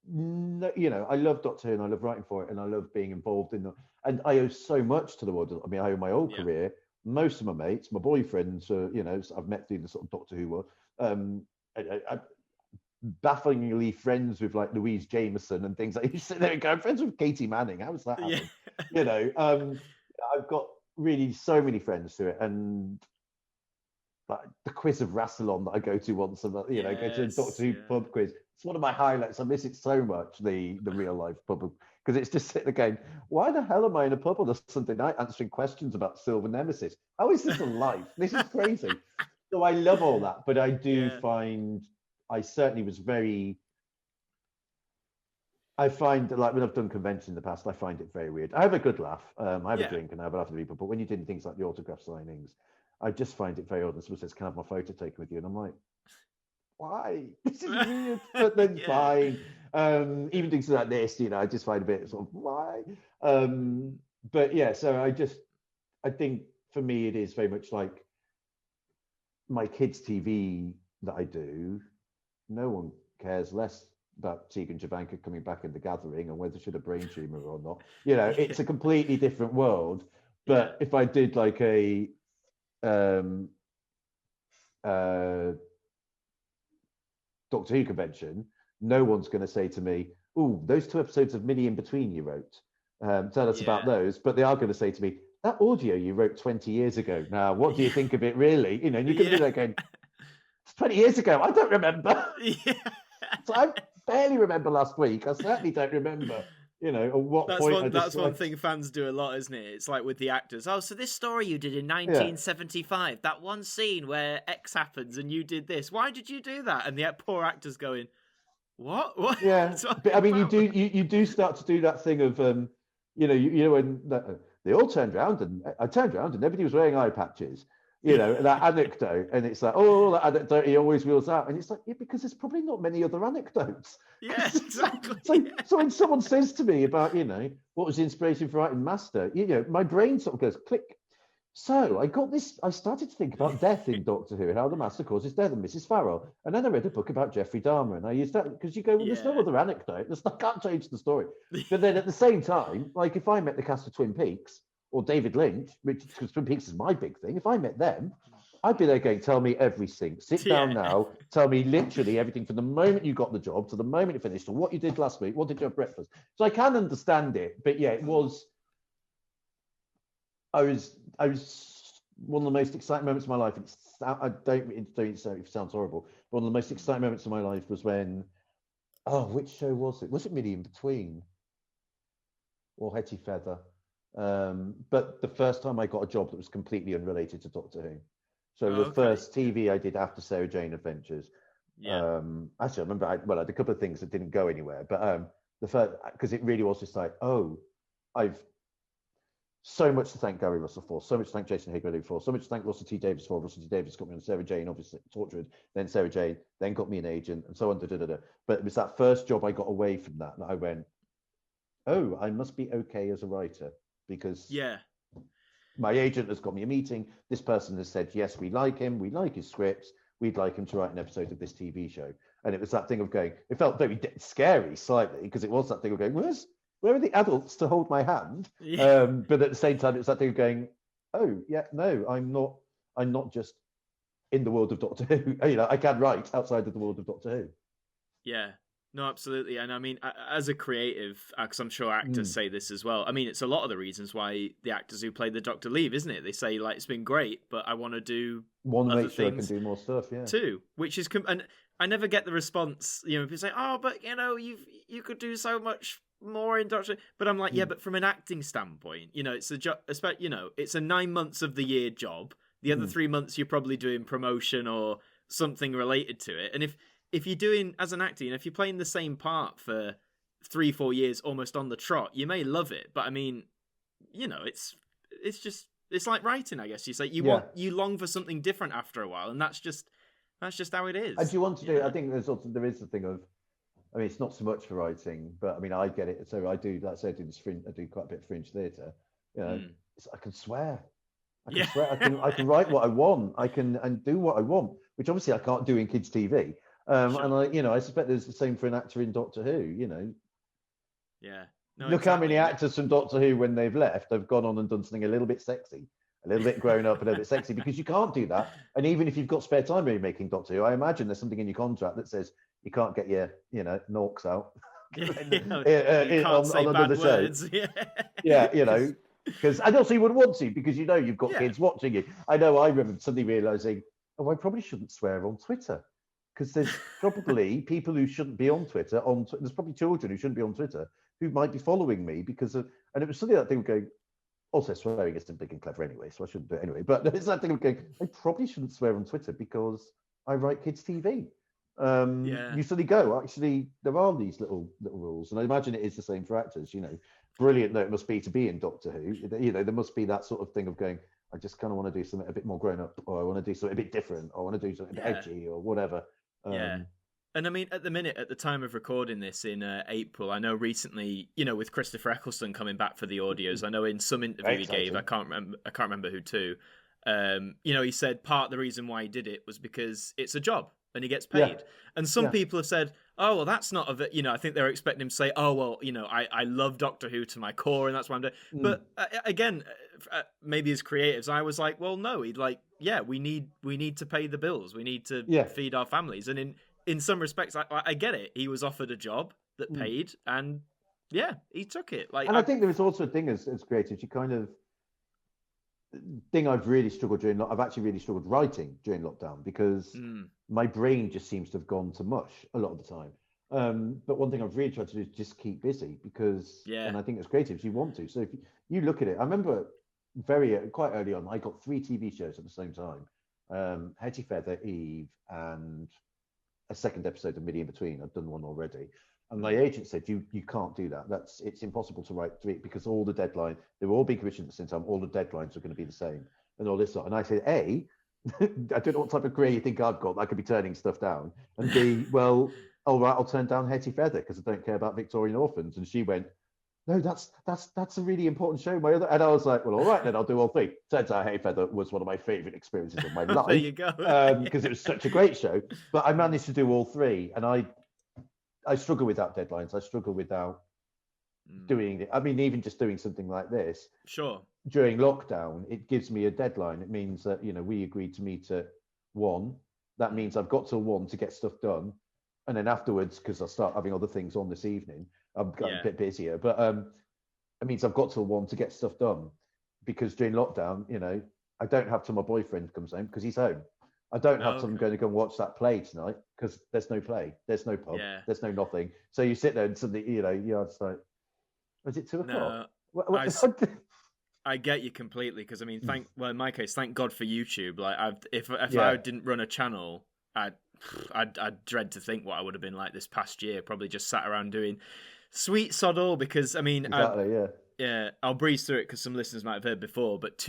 B: love Doctor Who and I love writing for it and I love being involved in and I owe so much to the world. I mean, I owe my whole career. Most of my mates, my boyfriends, I've met through the sort of Doctor Who world. I'm bafflingly friends with like Louise Jameson and things like. You sit there and go, I'm friends with Katie Manning. How was that happen? I've got really so many friends to it, and the quiz of Rassilon that I go to once a month, go to a Doctor Who pub quiz. It's one of my highlights. I miss it so much, the real life pub, because it's just sitting there going, why the hell am I in a pub on a Sunday night answering questions about Silver Nemesis? How is this a life? This is crazy. So I love all that, but I do find, I certainly was I find like when I've done convention in the past, I find it very weird. I have a good laugh. I have a drink and I have a laugh with people, but when you're doing things like the autograph signings, I just find it very odd. And someone says, "Can I have my photo taken with you?" And I'm like, why? This is weird. But then fine. Even things like this, I just find a bit sort of why. But yeah, so I think for me it is very much like my kids' TV that I do. No one cares less about Tegan Javanka coming back in The Gathering and whether she had a brain tumor or not. It's a completely different world. But if I did like a Doctor Who convention, no one's going to say to me, "Oh, those 2 episodes of Minnie in Between you wrote. Tell us about those." But they are going to say to me, "That audio you wrote 20 years ago. Now, what do you think of it, really?" And you're going to be there going, "It's 20 years ago. I don't remember." So I barely remember last week. I certainly don't remember. At what point.
A: That's one thing fans do a lot, isn't it? It's like with the actors. Oh, so this story you did in 1975, that one scene where X happens and you did this. Why did you do that? And the poor actors going, what?
B: Yeah, but I mean, you do start to do that thing of, when they all turned around and I turned around and everybody was wearing eye patches. That anecdote, and it's like, oh, that anecdote he always wheels out, and it's like, because there's probably not many other anecdotes.
A: Yes, exactly.
B: So when someone says to me about, what was the inspiration for writing Master, my brain sort of goes click. So I started to think about death in Doctor Who and how the Master causes death and Mrs. Farrell, and then I read a book about Jeffrey Dahmer, and I used that because you go, well, there's no other anecdote. I can't change the story. But then at the same time, like if I met the cast of Twin Peaks or David Lynch, because Twin Peaks is my big thing, if I met them, I'd be there going, tell me everything. Sit down now. Tell me literally everything from the moment you got the job to the moment you finished, or what you did last week. What did you have breakfast? So I can understand it, but yeah, it was. I was one of the most exciting moments of my life. I don't say it sounds horrible. But one of the most exciting moments of my life was when. Oh, which show was it? Was it Minnie in Between? Or Hetty Feather? But the first time I got a job that was completely unrelated to Doctor Who. So the first TV I did after Sarah Jane Adventures. Actually, I remember I had a couple of things that didn't go anywhere, but the first, because it really was just like, I've so much to thank Gary Russell for, so much to thank Jason Higgley for, so much to thank Russell T Davies for. Russell T Davies got me on Sarah Jane, obviously Torchwood, then Sarah Jane, then got me an agent, and so on. But it was that first job I got away from that I went, oh, I must be okay as a writer, because my agent has got me a meeting. This person has said, yes, we like him, we like his scripts, we'd like him to write an episode of this TV show. And it was that thing of going, it felt very scary slightly, because it was that thing of going, where are the adults to hold my hand? But at the same time, it's that thing of going, oh yeah, no, I'm not just in the world of Doctor Who. I can write outside of the world of Doctor Who.
A: Yeah. No, absolutely. And I mean, as a creative, because I'm sure actors say this as well, I mean, it's a lot of the reasons why the actors who play the Doctor leave, isn't it? They say, like, it's been great, but I want to do other
B: make sure I can
A: things
B: do more stuff, yeah.
A: too, which is... And I never get the response, people say, oh, but, you could do so much more in Doctor Who. But I'm like, yeah, but from an acting standpoint, it's a job, it's a 9 months of the year job. The other 3 months, you're probably doing promotion or something related to it. And if you're doing, as an actor, if you're playing the same part for 3-4 years almost on the trot, you may love it, but I mean, it's like writing, I guess. You say you long for something different after a while, and that's just how it is.
B: And do you want to do? I think there is the thing of, I mean, it's not so much for writing, but I mean, I get it. So I do, like I said, I do quite a bit of fringe theatre. I can swear. I can I can write what I want. I can and do what I want, which obviously I can't do in kids' TV. Sure. And I suspect there's the same for an actor in Doctor Who.
A: Yeah. No,
B: Look how many actors from Doctor Who, when they've left, have gone on and done something a little bit sexy, a little bit grown up, a little bit sexy, because you can't do that. And even if you've got spare time remaking Doctor Who, I imagine there's something in your contract that says you can't get your, norks out.
A: You can't say bad words.
B: Yeah, because and also you wouldn't want to, because you've got kids watching you. I know. I remember suddenly realizing, I probably shouldn't swear on Twitter, because there's probably people who shouldn't be on Twitter. There's probably children who shouldn't be on Twitter who might be following me because of. And it was suddenly that thing of going. Also, swearing isn't big and clever anyway, so I shouldn't do it anyway. But it's that thing of going. I probably shouldn't swear on Twitter because I write kids' TV. You suddenly go. Actually, there are these little rules, and I imagine it is the same for actors. Brilliant though it must be to be in Doctor Who. There must be that sort of thing of going. I just kind of want to do something a bit more grown up, or I want to do something a bit different, or I want to do something a bit edgy, or whatever.
A: And I mean, at the time of recording this in April, I know recently, with Christopher Eccleston coming back for the audios, I know in some interview he gave, I can't remember who to, he said part of the reason why he did it was because it's a job and he gets paid. And some people have said, oh, well, that's not I think they're expecting him to say, oh, well, I love Doctor Who to my core and that's what I'm doing. But again, maybe as creatives, I was like, well, no, he'd like, we need to pay the bills. We need to feed our families. And in some respects, I get it. He was offered a job that paid, and he took it. I
B: think there was also a thing as creatives, you kind of thing I've really struggled during. I've actually really struggled writing during lockdown because my brain just seems to have gone to mush a lot of the time. But one thing I've really tried to do is just keep busy because, and I think as creatives, you want to. So if you look at it, I remember quite early on, I got 3 TV shows at the same time: Hetty Feather, Eve, and a second episode of Midi in Between. I've done one already. And my agent said, you can't do that. It's impossible to write 3 because all the deadline, they were all being commissioned at the same time. All the deadlines are going to be the same and all this sort. And I said, A, I don't know what type of career you think I've got. I could be turning stuff down. And B, well, all right, I'll turn down Hetty Feather because I don't care about Victorian orphans. And she went, no, that's a really important show. And I was like, well, all right, then I'll do all 3. Turns out Hetty Feather was one of my favorite experiences of my life.
A: There you go.
B: Because it was such a great show. But I managed to do all 3. And I struggle without deadlines. I struggle without doing it. I mean, even just doing something like this.
A: Sure.
B: During lockdown, it gives me a deadline. It means that, we agreed to meet at 1. That means I've got till 1 to get stuff done. And then afterwards, because I start having other things on this evening, I'm a bit busier. But it means I've got till 1 to get stuff done. Because during lockdown, I don't have till my boyfriend comes home because he's home. I don't have till I'm going to go and watch that play tonight because there's no play, there's no pub, there's no nothing. So you sit there and suddenly, you're just like, is it 2 o'clock?
A: No, I get you completely because I mean, in my case, thank God for YouTube. Like, if I didn't run a channel, I'd dread to think what I would have been like this past year. Probably just sat around doing sweet sod all because I mean, I'll breeze through it because some listeners might have heard before. But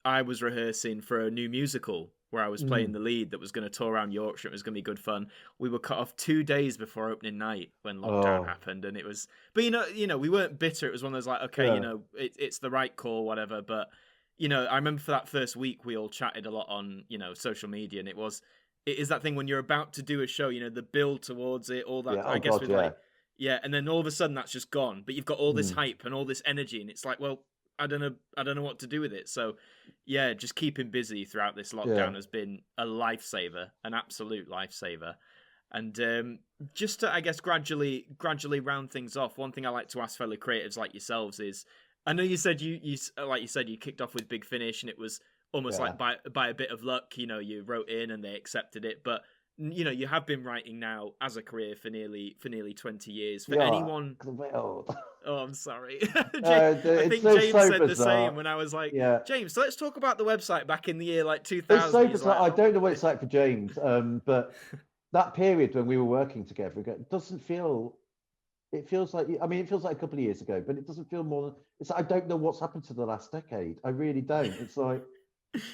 A: I was rehearsing for a new musical where I was playing the lead that was going to tour around Yorkshire. It was going to be good fun. We were cut off 2 days before opening night when lockdown happened, and it was. But we weren't bitter. It was one of those like, okay, it's the right call, whatever. But I remember for that first week we all chatted a lot on social media, and it is that thing when you're about to do a show, the build towards it, all that. I guess and then all of a sudden that's just gone. But you've got all this hype and all this energy, and it's like, well, I don't know what to do with it. So yeah, just keeping busy throughout this lockdown has been a lifesaver, an absolute lifesaver. And just to, I guess, gradually round things off, one thing I like to ask fellow creatives like yourselves is, I know you said you like you said, you kicked off with Big Finish, and it was almost like by a bit of luck, you wrote in and they accepted it. But you have been writing now as a career for nearly 20 years. For anyone, oh, I'm sorry. I think James said the same when I was like, James, so let's talk about the website back in the year like 2000.
B: It's so bizarre. I don't know what it's like for James, but that period when we were working together doesn't feel. It feels like, I mean, it feels like a couple of years ago, but it doesn't feel more. It's I don't know what's happened to the last decade. I really don't. It's like,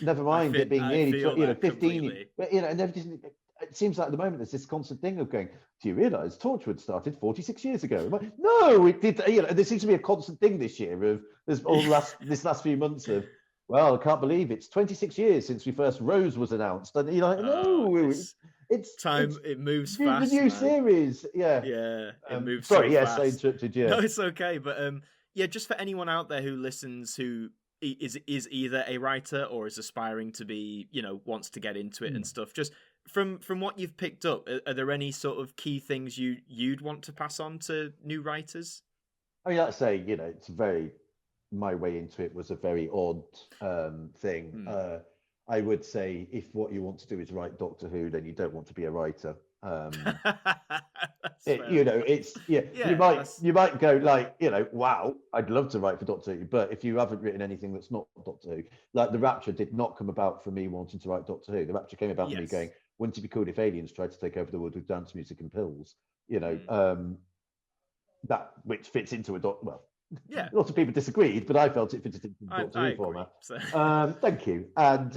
B: never mind it being nearly 15 completely. But and it seems like at the moment there's this constant thing of going, do you realise Torchwood started 46 years ago? I'm like, no, it did. There seems to be a constant thing this year of this last few months of, well, I can't believe it's 26 years since we first Rose was announced, and no. It's time.
A: It moves fast.
B: The new series,
A: it moves.
B: Sorry,
A: so fast.
B: I interrupted you.
A: No, it's okay. But just for anyone out there who listens, who is either a writer or is aspiring to be, wants to get into it and stuff. Just from what you've picked up, are there any sort of key things you'd want to pass on to new writers?
B: I mean, I'd say it's my way into it was a very odd thing. I would say if what you want to do is write Doctor Who, then you don't want to be a writer. You might go like, wow, I'd love to write for Doctor Who, but if you haven't written anything that's not Doctor Who, like The Rapture did not come about for me wanting to write Doctor Who. The Rapture came about for me going, wouldn't it be cool if aliens tried to take over the world with dance music and pills? That which fits into a lots of people disagreed, but I felt it fitted into the Doctor Who format. So. Thank you. And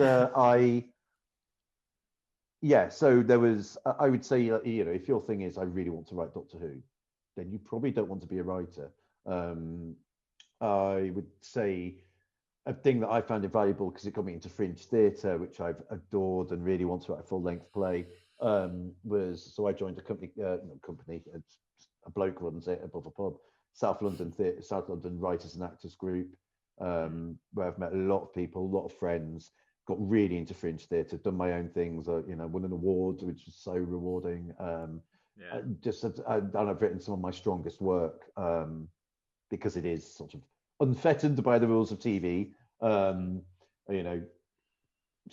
B: so there was, I would say, if your thing is, I really want to write Doctor Who, then you probably don't want to be a writer. I would say a thing that I found invaluable, because it got me into fringe theatre, which I've adored and really want to write a full-length play, so I joined a company, a bloke runs it above a pub, South London Writers and Actors Group, where I've met a lot of people, a lot of friends, got really into fringe theatre, done my own things, won an award, which was so rewarding. I've written some of my strongest work because it is sort of unfettered by the rules of TV. So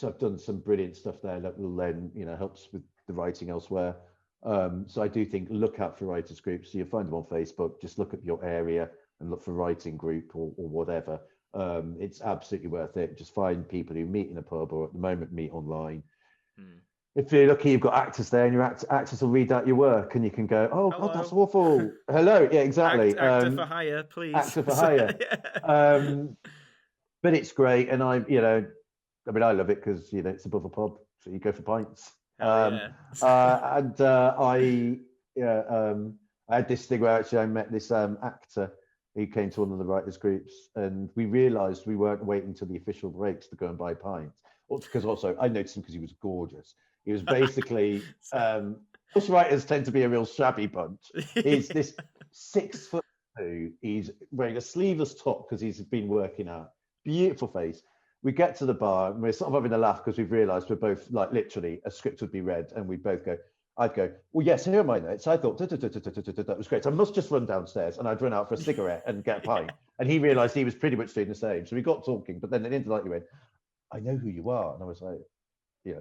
B: I've done some brilliant stuff there that will then, helps with the writing elsewhere. So I do think look out for writers groups. So you'll find them on Facebook. Just look at your area and look for writing group or whatever. It's absolutely worth it. Just find people who meet in a pub or at the moment meet online. If you're lucky, you've got actors there, and your actors will read out your work, and you can go, "Oh, God, that's awful." Hello, yeah, exactly.
A: Actor for hire, please.
B: Actor for hire. But it's great, and I love it because it's above a pub, so you go for pints. I had this thing where actually I met this actor who came to one of the writers' groups, and we realised we weren't waiting until the official breaks to go and buy pints. Because also I noticed him because he was gorgeous. He was basically most writers tend to be a real shabby bunch. He's this 6'2". He's wearing a sleeveless top because he's been working out. Beautiful face. We get to the bar and we're sort of having a laugh because we've realised we're both like literally a script would be read and we'd both go. I'd go, well, yes, here are my notes. I thought that was great. So I must just run downstairs, and I'd run out for a cigarette and get a pint. And he realised he was pretty much doing the same. So we got talking, but then at the end of the night he went, I know who you are. And I was like,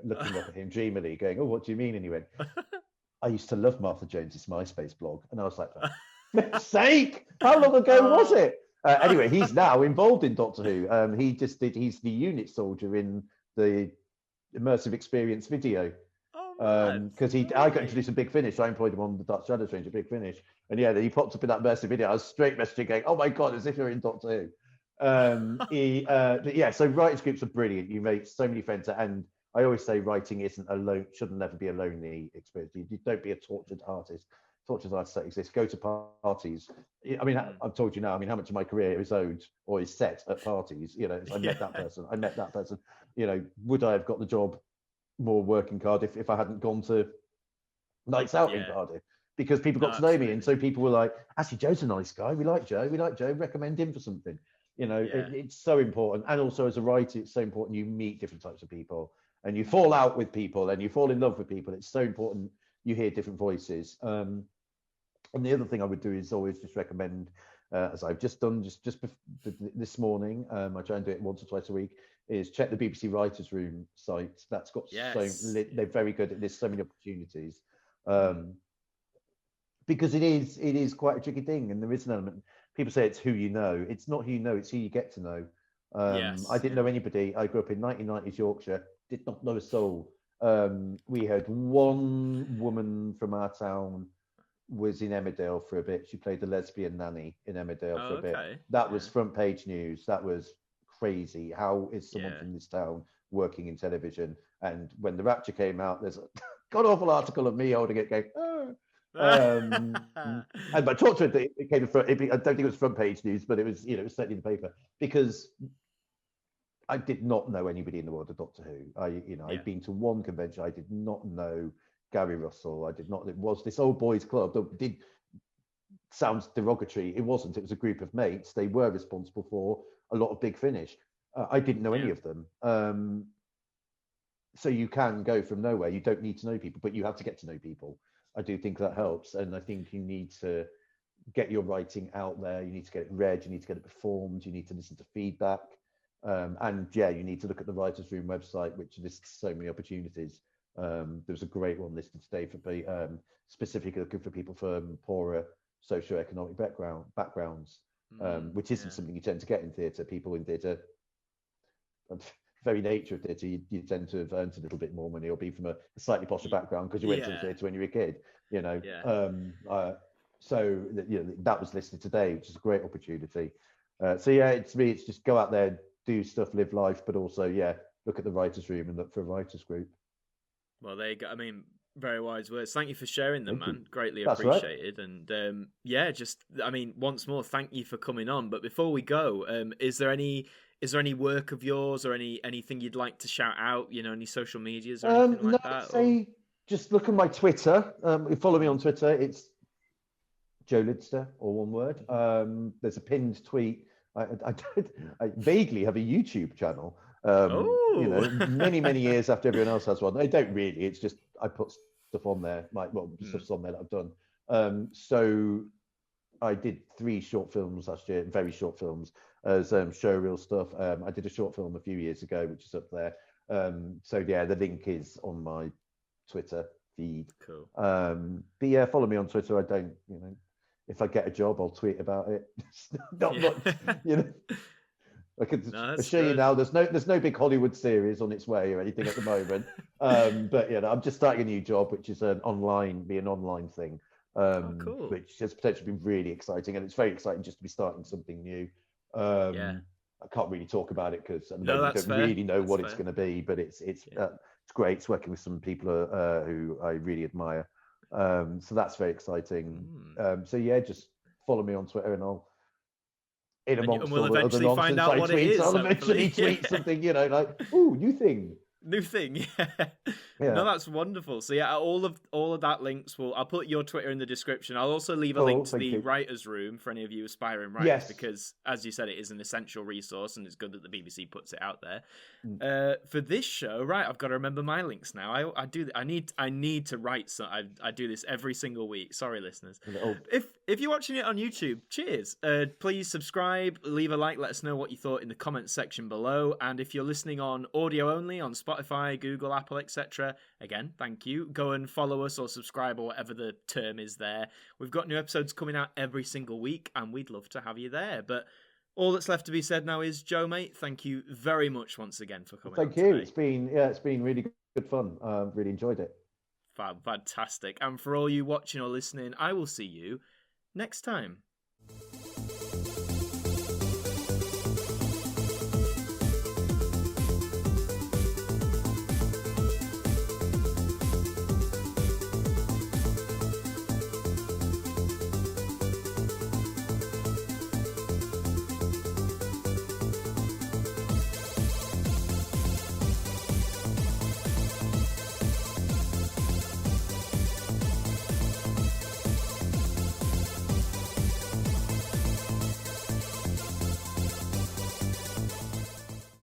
B: looking up at him dreamily, going, oh, what do you mean? And he went, I used to love Martha Jones's MySpace blog. And I was like, for God's sake, how long ago was it? Anyway, he's now involved in Doctor Who. He's the unit soldier in the immersive experience video. Because I got introduced to Big Finish. I employed him on the Dark Shadows range at Big Finish. And he popped up in that immersive video. I was straight messaging going, oh my God, as if you're in Doctor Who. So writers groups are brilliant. You make so many friends, and I always say writing shouldn't never be a lonely experience. You don't be a tortured artist. Tortured artists that exist. Go to parties. I mean, I've told you now. I mean, how much of my career is owed or is set at parties? I met that person. Would I have got the job more working Cardiff if I hadn't gone to nights out in Cardiff? Because people got to know me, and so people were like, actually, Joe's a nice guy. We like Joe. Recommend him for something.
A: Yeah.
B: It's so important. And also as a writer, it's so important you meet different types of people and you fall out with people and you fall in love with people. It's so important you hear different voices. And the other thing I would do is always just recommend, as I've just done this morning, I try and do it once or twice a week, is check the BBC Writers' Room site. That's got they're very good. There's so many opportunities. Because it is quite a tricky thing, and there is an element. People say it's who you know. It's not who you know. It's who you get to know. I didn't know anybody. I grew up in 1990s Yorkshire. Did not know a soul. We had one woman from our town was in Emmerdale for a bit. She played the lesbian nanny in Emmerdale for a bit. That was front page news. That was crazy. How is someone from this town working in television? And when The Rapture came out, there's a god awful article of me holding it going, oh. And by Torchwood, it came front. I don't think it was front page news, but it was, it was certainly in the paper, because I did not know anybody in the world of Doctor Who. I'd been to one convention. I did not know Gary Russell. I did not. It was this old boys club that did sounds derogatory. It wasn't. It was a group of mates. They were responsible for a lot of Big Finish. I didn't know any of them. So you can go from nowhere. You don't need to know people, but you have to get to know people. I do think that helps. And I think you need to get your writing out there. You need to get it read. You need to get it performed. You need to listen to feedback. You need to look at the Writers' Room website, which lists so many opportunities. There was a great one listed today for specifically looking for people from poorer socioeconomic backgrounds, which isn't something you tend to get in theatre. People in theatre, very nature of theatre, you tend to have earned a little bit more money or be from a slightly posher background because you went to the theatre when you were a kid. That was listed today, which is a great opportunity. It's just go out there, do stuff, live life, but also look at the Writers' Room and look for a writers group.
A: Well, there you go. I mean, very wise words. Thank you for sharing them, man. Greatly
B: That's
A: appreciated. Right. And once more, thank you for coming on. But before we go, is there any work of yours or anything you'd like to shout out? Any social medias or anything like that?
B: Just look at my Twitter. Follow me on Twitter. It's Joe Lidster, or one word. There's a pinned tweet. I vaguely have a YouTube channel. Many years after everyone else has one. I don't really. It's just I put stuff on there, stuff's on there that I've done. So I did 3 short films last year, very short films, as showreel stuff. I did a short film a few years ago, which is up there. The link is on my Twitter feed.
A: Cool.
B: Follow me on Twitter. I don't, if I get a job, I'll tweet about it. Not much, I can assure you now, there's no big Hollywood series on its way or anything at the moment. I'm just starting a new job, which is an online thing,
A: cool.
B: which has potentially been really exciting, and it's very exciting just to be starting something new. I can't really talk about it because I don't really know what it's going to be, but it's great. It's working with some people who I really admire. So that's very exciting. Just follow me on Twitter and I'll. And
A: we'll eventually find out what it is.
B: I'll eventually tweet something, like, ooh, new thing.
A: New thing, No, that's wonderful. So all of that links I'll put your Twitter in the description. I'll also leave a link to the Writers' Room for any of you aspiring writers, because as you said, it is an essential resource and it's good that the BBC puts it out there. For this show, right, I've got to remember my links now. I need to write some. I do this every single week. Sorry, listeners. If you're watching it on YouTube, cheers. Please subscribe, leave a like, let us know what you thought in the comments section below. And if you're listening on audio only on Spotify, Google, Apple, etc., again, thank you. Go and follow us or subscribe or whatever the term is there. We've got new episodes coming out every single week and we'd love to have you there. But all that's left to be said now is, Joe, mate, thank you very much once again for coming on today.
B: It's been really good fun. Really enjoyed it.
A: Fantastic. And for all you watching or listening, I will see you next time.